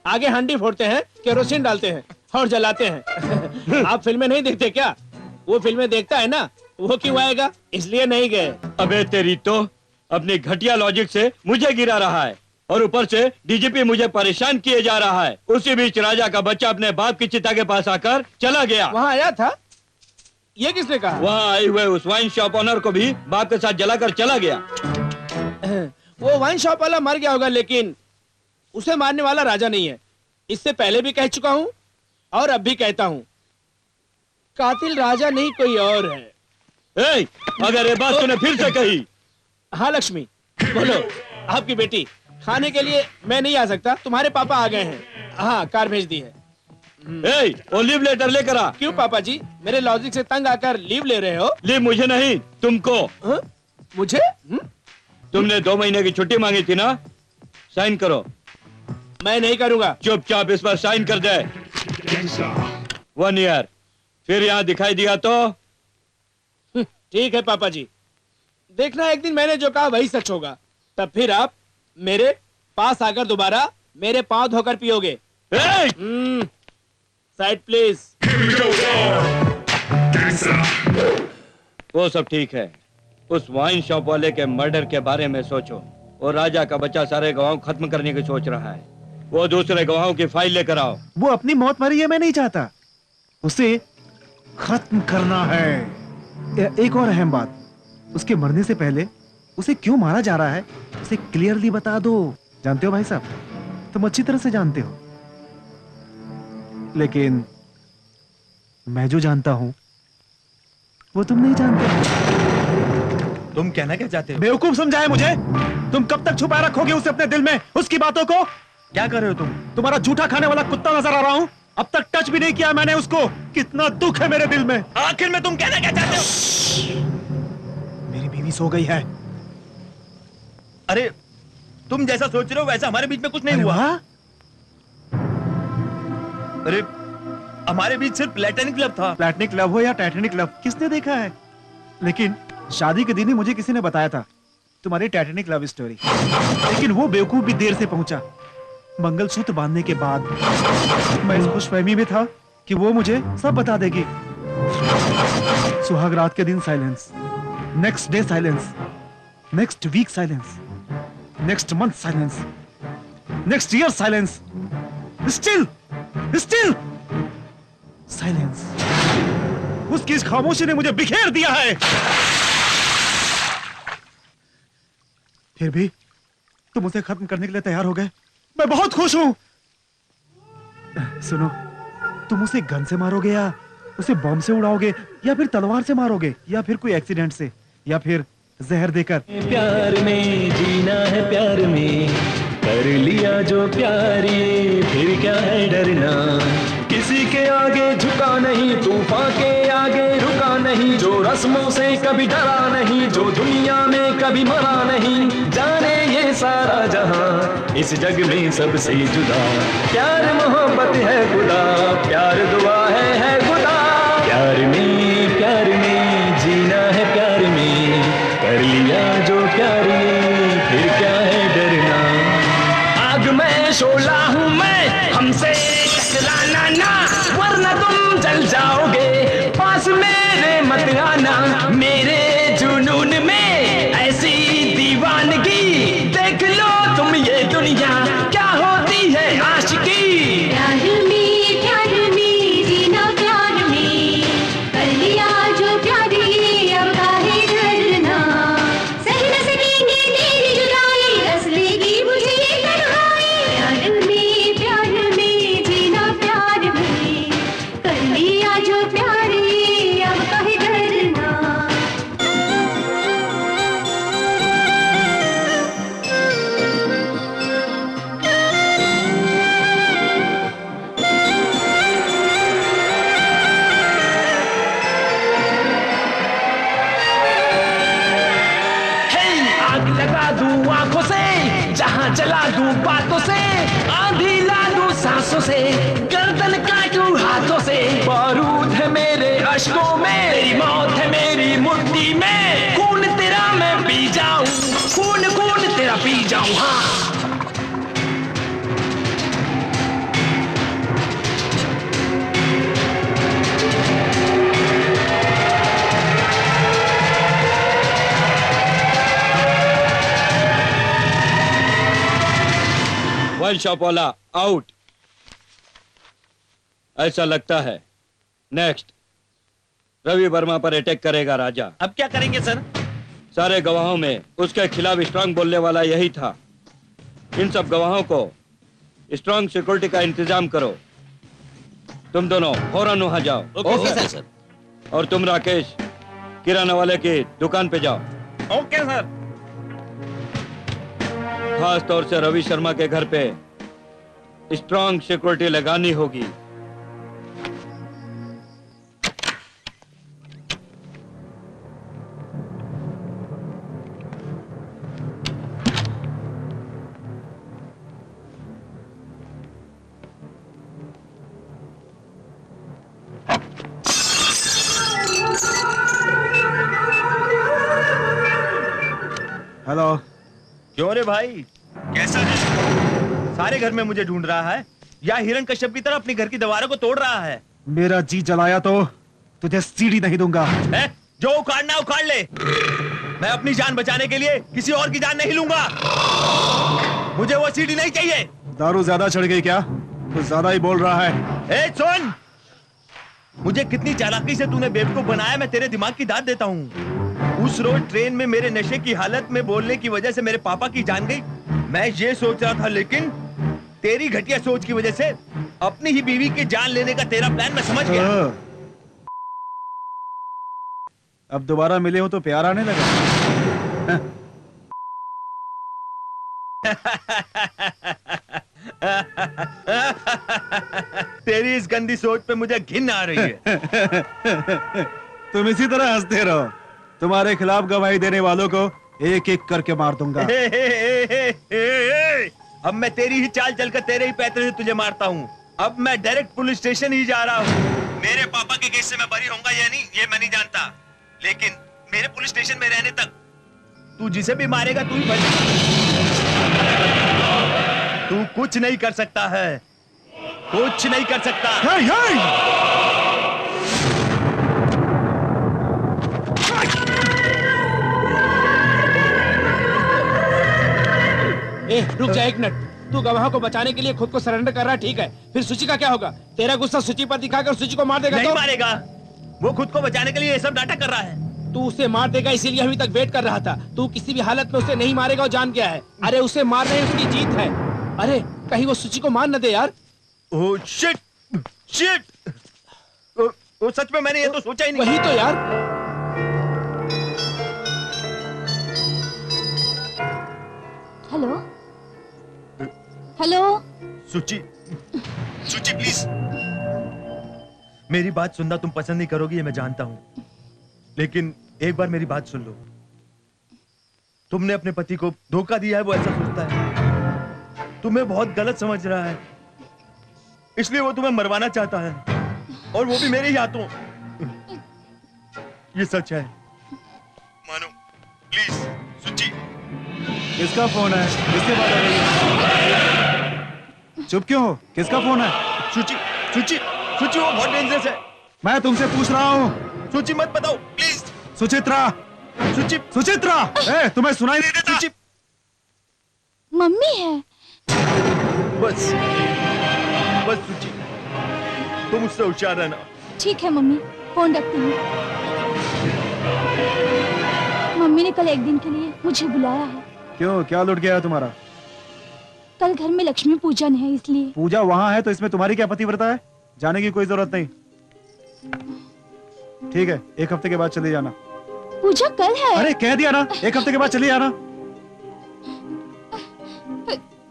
आगे हांडी फोड़ते हैं, केरोसिन डालते हैं और जलाते हैं। आप फिल्में नहीं देखते क्या? वो फिल्में देखता है ना, वो क्यों आएगा? इसलिए नहीं गए। अबे तेरी तो अपनी घटिया लॉजिक से मुझे गिरा रहा है और ऊपर से डीजीपी मुझे परेशान किए जा रहा है। उसी बीच राजा का बच्चा अपने बाप की चिता के पास आकर चला गया। वहाँ आया था? ये किसने कहा? वहाँ आए हुए उस वाइन शॉप ऑनर को भी बाप के साथ जलाकर चला गया। वो वाइन शॉप वाला मर गया होगा, लेकिन उसे मारने वाला राजा नहीं है। इससे पहले भी कह चुका हूँ और अब भी कहता हूँ, कातिल राजा नहीं कोई और है। ए, अगर ये बात तूने फिर से कही। हाँ लक्ष्मी, बोलो। आपकी बेटी, खाने के लिए मैं नहीं आ सकता, तुम्हारे पापा आ गए हैं। हाँ, कार भेज दी है। ए, वो लीव लेटर लेकर आ। क्यों पापा जी, मेरे लॉजिक से तंग आकर लीव ले रहे हो? लीव मुझे नहीं, तुमको। हा? मुझे? तुमने 2 महीने की छुट्टी मांगी थी ना, साइन करो। मैं नहीं करूंगा। चुपचाप इस पर साइन कर दे। 1 ईयर, फिर यहाँ दिखाई दिया तो? ठीक है पापा जी, देखना एक दिन मैंने जो कहा वही सच होगा। तब फिर आप मेरे पास आकर दोबारा मेरे पांव धोकर पियोगे। Side please. वो सब ठीक है, उस वाइन शॉप वाले के मर्डर के बारे में सोचो। वो राजा का बच्चा सारे गवाहों खत्म करने की सोच रहा है। वो दूसरे गवाहों की फाइल लेकर आओ। वो अपनी मौत मरी है, मैं नहीं चाहता। उसे खत्म करना है। एक और अहम बात, उसके मरने से पहले उसे क्यों मारा जा रहा है, उसे क्लियरली बता दो। जानते हो भाई साहब, तुम अच्छी तरह से जानते हो, लेकिन मैं जो जानता हूं वो तुम नहीं जानते। तुम कहना क्या चाहते हो? बेवकूफ समझाए मुझे। तुम कब तक छुपाए रखोगे उसे अपने दिल में, उसकी बातों को? क्या कर रहे हो तुम? तुम्हारा जूठा खाने वाला कुत्ता नजर आ रहा हूं। अब तक टच भी नहीं किया मैंने उसको। कितना दुख है मेरे दिल में। आखिर में तुम कहना क्या चाहते हो? मेरी बीवी सो गई है। अरे तुम जैसा सोच रहे हो वैसा हमारे बीच में कुछ नहीं अरे हुआ। वाह, अरे हमारे बीच सिर्फ प्लेटनिक लव था। प्लैटिनिक लव हो या टाइटैनिक लव, किसने देखा है? लेकिन शादी के दिन ही मुझे किसी ने बताया था तुम्हारी टाइटैनिक लव स्टोरी। लेकिन वो बेवकूफ भी देर से पहुंचा। मंगलसूत्र बांधने के बाद मैं इस खुशफहमी में था कि वो मुझे सब बता देगी। सुहाग रात के दिन silence, next day silence, next week silence, next month silence, next year silence, still silence. उसकी इस खामोशी ने मुझे बिखेर दिया है। फिर भी तुम उसे खत्म करने के लिए तैयार हो गए। मैं बहुत खुश हूं। सुनो, तुम उसे गन से मारोगे या उसे बम से उड़ाओगे या फिर तलवार से मारोगे या फिर कोई एक्सीडेंट से या फिर जहर देकर? प्यार में जीना है, प्यार में कर लिया जो प्यार, ये फिर क्या है डरना। किसी के आगे झुका नहीं, तूफान के आगे रुका नहीं, जो रस्मों से कभी डरा नहीं, जो दुनिया में कभी मरा नहीं। जाने ये सारा जहां इस जग में सबसे जुदा, प्यार मोहब्बत है खुदा, प्यार दुआ है खुदा। प्यार में जीना है, प्यार में कर लिया जो प्यार, ये फिर क्या है डरना। आग में शोला हूँ मैं, हमसे टकराना ना, वरना तुम जल जाओगे। पास मेरे मत आना, मेरे जुनून में ऐसी दीवानगी। देख लो तुम ये दुनिया क्या होती है आशिकी। प्यार में जीना, प्यार में कर लिया जो प्यार, ये अब काहे डरना। सह न सकेंगे तेरी जुदाई, रस लेगी मुझे ये तन्हाई। प्यार में जीना, प्यार में जला दूं बातों से, आंधी ला दूं सांसों से, गर्दन काटूं हाथों से। बारूद है मेरे अश्कों में, तेरी मौत है मेरी मुट्ठी में। खून तेरा मैं पी जाऊं, खून खून तेरा पी जाऊं। हाँ वन शॉप वाला आउट। ऐसा लगता है नेक्स्ट रवि वर्मा पर अटैक करेगा राजा। अब क्या करेंगे सर? सारे गवाहों में उसके खिलाफ स्ट्रांग बोलने वाला यही था। इन सब गवाहों को स्ट्रांग सिक्योरिटी का इंतजाम करो। तुम दोनों फौरन वहां जाओ। Okay sir. और तुम राकेश किराना वाले की दुकान पे जाओ। Okay sir. खास तौर से रवि शर्मा के घर पे स्ट्रांग सिक्योरिटी लगानी होगी। हेलो। क्यों रे भाई, कैसा है? सारे घर में मुझे ढूंढ रहा है या हिरण कश्यप की तरह अपनी घर की दीवारों को तोड़ रहा है? मेरा जी जलाया तो तुझे सीढ़ी नहीं दूंगा। जो उखाड़ना उखाड़ ले, मैं अपनी जान बचाने के लिए किसी और की जान नहीं लूंगा। मुझे वो सीढ़ी नहीं चाहिए। दारू ज्यादा चढ़ गई क्या? तू ज्यादा ही बोल रहा है। सुन, मुझे कितनी चालाकी से तूने बेवकूफ बनाया, मैं तेरे दिमाग की दाद देता हूँ। उस रोज ट्रेन में मेरे नशे की हालत में बोलने की वजह से मेरे पापा की जान गई। मैं ये सोच रहा था, लेकिन तेरी घटिया सोच की वजह से अपनी ही बीवी की जान लेने का तेरा प्लान मैं समझ गया। अब दोबारा मिले हो तो प्यार आने लगा। तेरी इस गंदी सोच पे मुझे घिन आ रही है। तुम इसी तरह हंसते रहो। तुम्हारे खिलाफ गवाही देने वालों को एक एक करके मार दूंगा। अब मैं तेरी ही चाल चलकर तेरे ही पैतरे से तुझे मारता हूँ। अब मैं डायरेक्ट पुलिस स्टेशन ही जा रहा हूँ। मेरे पापा के केस से मैं बरी होऊंगा या नहीं ये मैं नहीं जानता, लेकिन मेरे पुलिस स्टेशन में रहने तक तू जिसे भी मारेगा तू ही बचेगा। तू कुछ नहीं कर सकता है, कुछ नहीं कर सकता। रुक जा एक मिनट। तू गवाहों को बचाने के लिए खुद को सरेंडर कर रहा है, ठीक है। फिर सुची का क्या होगा? तेरा गुस्सा सुची पर दिखाकर सुची को मार देगा? नहीं तो मारेगा। वो खुद को बचाने के लिए ये सब नाटक कर रहा है। तू उसे मार देगा इसीलिए अभी तक वेट कर रहा था। तू किसी भी हालत में उसे नहीं मारेगा और जान गया है। अरे उसे मारना ही उसकी जीत है। अरे कहीं वो सुची को मार न दे यार। Oh shit, shit. वो सच में मैंने ये तो सोचा ही नहीं। वही तो यार। Hello hello. सुची, सुची प्लीज। मेरी बात सुनना तुम पसंद नहीं करोगी ये मैं जानता हूं, लेकिन एक बार मेरी बात सुन लो। तुमने अपने पति को धोखा दिया है, वो ऐसा सोचता है। तुम्हें बहुत गलत समझ रहा है, इसलिए वो तुम्हें मरवाना चाहता है, और वो भी मेरे ही हाथों। ये सच है, मानो प्लीज। सुची। किसका फोन है? किससे बात हो रही है? चुप क्यों हो? किसका फोन है? सुची, सुची, सुची, वो बहुत डेंजरस है। मैं तुमसे पूछ रहा हूँ। सुची मत बताओ प्लीज। सुचित्रा, सुची, सुचित्रा, तुम्हें सुनाई नहीं देता? सुची। मम्मी है। बस बस सुची, तुम मुझसे होशियार रहना। ठीक है मम्मी, फोन रखती हूँ। मम्मी ने कल एक दिन के लिए मुझे बुलाया है। क्यों, क्या लुट गया है तुम्हारा? कल घर में लक्ष्मी पूजन है इसलिए। पूजा वहाँ है तो इसमें तुम्हारी क्या पतिव्रता है? जाने की कोई जरूरत नहीं। ठीक है, एक हफ्ते के बाद चले जाना। पूजा कल है। अरे कह दिया ना, एक हफ्ते के बाद चले जाना।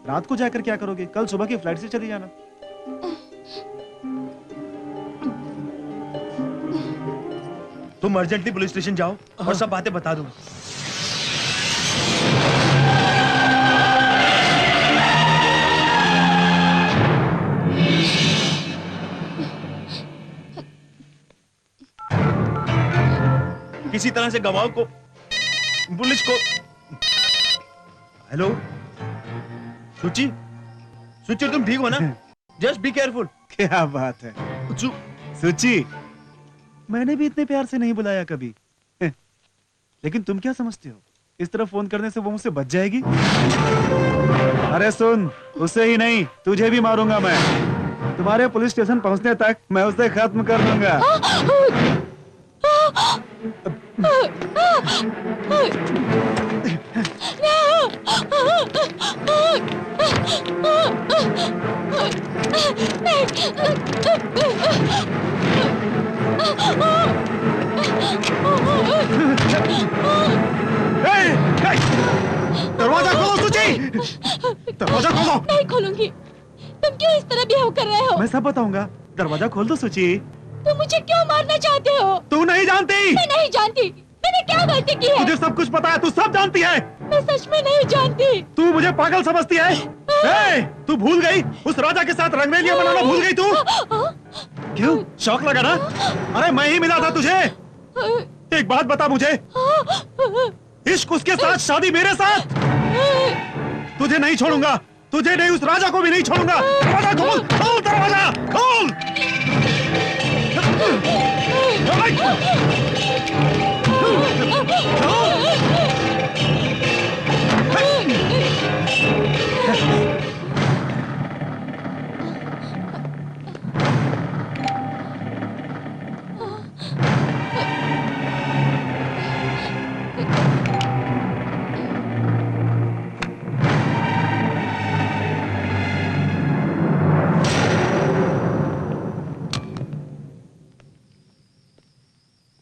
रात को जाकर क्या करोगे? कल सुबह की फ्लाइट से चली जाना। तुम अर्जेंटली पुलिस स्टेशन जाओ और सब बातें बता दो। किसी तरह से गवाह को, पुलिस को। हेलो सुची, सुची तुम ठीक हो ना? Just be careful. क्या बात है सुची, मैंने भी इतने प्यार से नहीं बुलाया कभी। लेकिन तुम क्या समझते हो, इस तरह फोन करने से वो मुझसे बच जाएगी? अरे सुन, उसे ही नहीं तुझे भी मारूंगा मैं। तुम्हारे पुलिस स्टेशन पहुंचने तक मैं उसे खत्म कर दूंगा। दरवाजा खोलो सुची, दरवाजा खोलो। नहीं खोलूंगी। तुम क्यों इस तरह बिहेव कर रहे हो? मैं सब बताऊंगा, दरवाजा खोल दो सुची। तुम मुझे क्यों मारना चाहते हो? तू नहीं जानती। मैं नहीं जानती। मैंने क्या गलती की है? तुझे सब कुछ पता है, तू सब जानती है। मैं सच में नहीं जानती। तू मुझे पागल समझती है? तू भूल गई, उस राजा के साथ रंगरेलियां बनाना भूल गई तू? क्यों, शौक लगा ना? अरे मैं ही मिला था तुझे। एक बात बता मुझे, इश्क उसके साथ, शादी मेरे साथ। तुझे नहीं छोड़ूंगा, तुझे नहीं, उस राजा को भी नहीं छोड़ूंगा। दरवाजा खोल, खोल दरवाजा, खोल।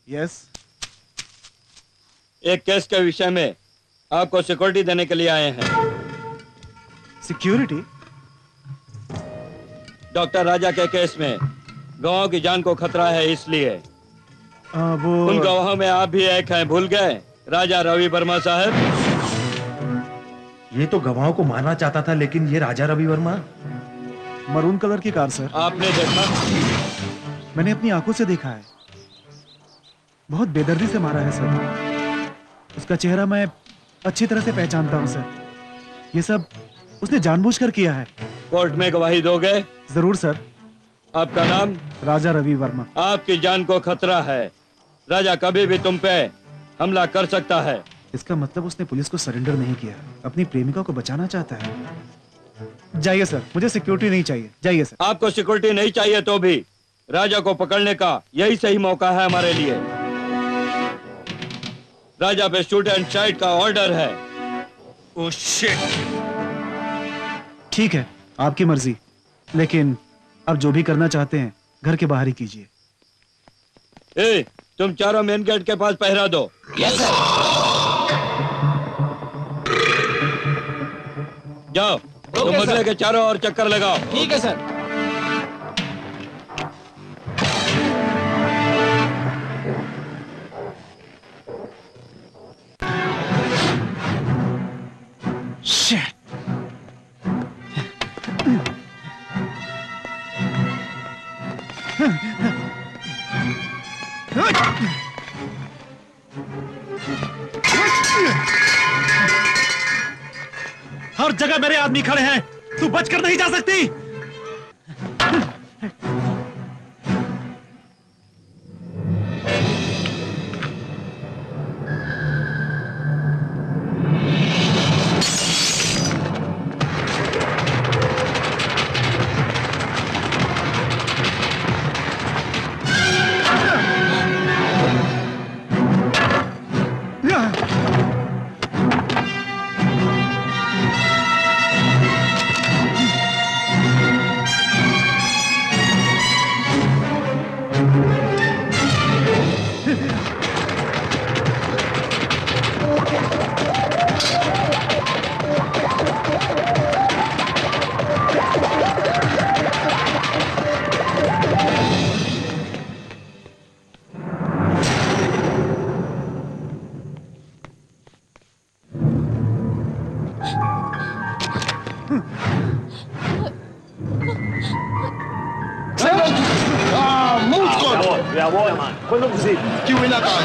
यस, एक केस के विषय में आपको सिक्योरिटी देने के लिए आए हैं। सिक्योरिटी? डॉक्टर राजा के केस में गवाहों की जान को खतरा है, इसलिए वो उन गवाहों में आप भी एक हैं, भूल गए? राजा रवि वर्मा साहब। ये तो गवाहों को मारना चाहता था, लेकिन ये राजा रवि वर्मा। मरून कलर की कार सर। आपने देखा? मैंने अपनी आंखों से देखा है। बहुत बेदर्दी से मारा है सर। उसका चेहरा मैं अच्छी तरह से पहचानता हूँ सर। ये सब उसने जानबूझकर किया है। कोर्ट में गवाही दोगे? जरूर सर। आपका नाम? राजा रवि वर्मा। आपकी जान को खतरा है, राजा कभी भी तुम पे हमला कर सकता है। इसका मतलब उसने पुलिस को सरेंडर नहीं किया, अपनी प्रेमिका को बचाना चाहता है। जाइए सर, मुझे सिक्योरिटी नहीं चाहिए, जाइए सर। आपको सिक्योरिटी नहीं चाहिए तो भी राजा को पकड़ने का यही सही मौका है हमारे लिए। राजा पे शूट एंड साइट का ऑर्डर है। Oh shit. ठीक है, आपकी मर्जी, लेकिन अब जो भी करना चाहते हैं घर के बाहर ही कीजिए। ए, तुम चारों मेन गेट के पास पहरा दो। Yes sir. जाओ, तुम बंगले के चारों ओर चक्कर लगाओ। ठीक है सर। Shit. हर जगह मेरे आदमी खड़े हैं, तू बचकर नहीं जा सकती। buona, quello così. Chiudi la casa,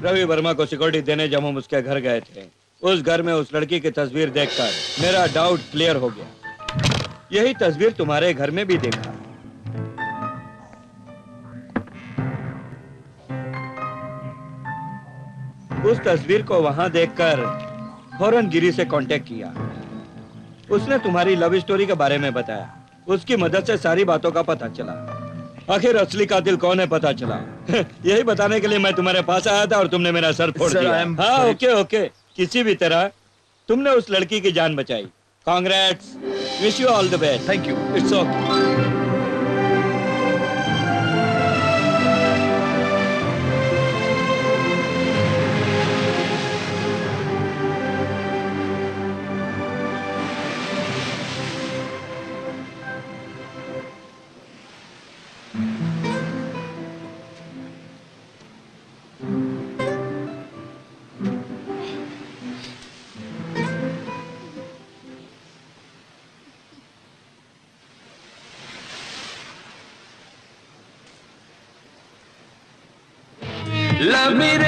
Ravi Varma को सिक्योरिटी देने जब हम उसके घर गए थे, उस घर में उस लड़की की तस्वीर देखकर मेरा डाउट क्लियर हो गया। यही तस्वीर तुम्हारे घर में भी देखा। उस तस्वीर को वहां देखकर फौरन गिरी से कांटेक्ट किया। उसने तुम्हारी लव स्टोरी के बारे में बताया। उसकी मदद से सारी बातों का पता चला। आखिर असली कातिल कौन है पता चला। यही बताने के लिए मैं तुम्हारे पास आया था और तुमने मेरा सर फोड़ दिया। हाँ, ओके ओके, किसी भी तरह तुमने उस लड़की की जान बचाई। Congrats, wish you all the best. Thank you. It's okay. Love me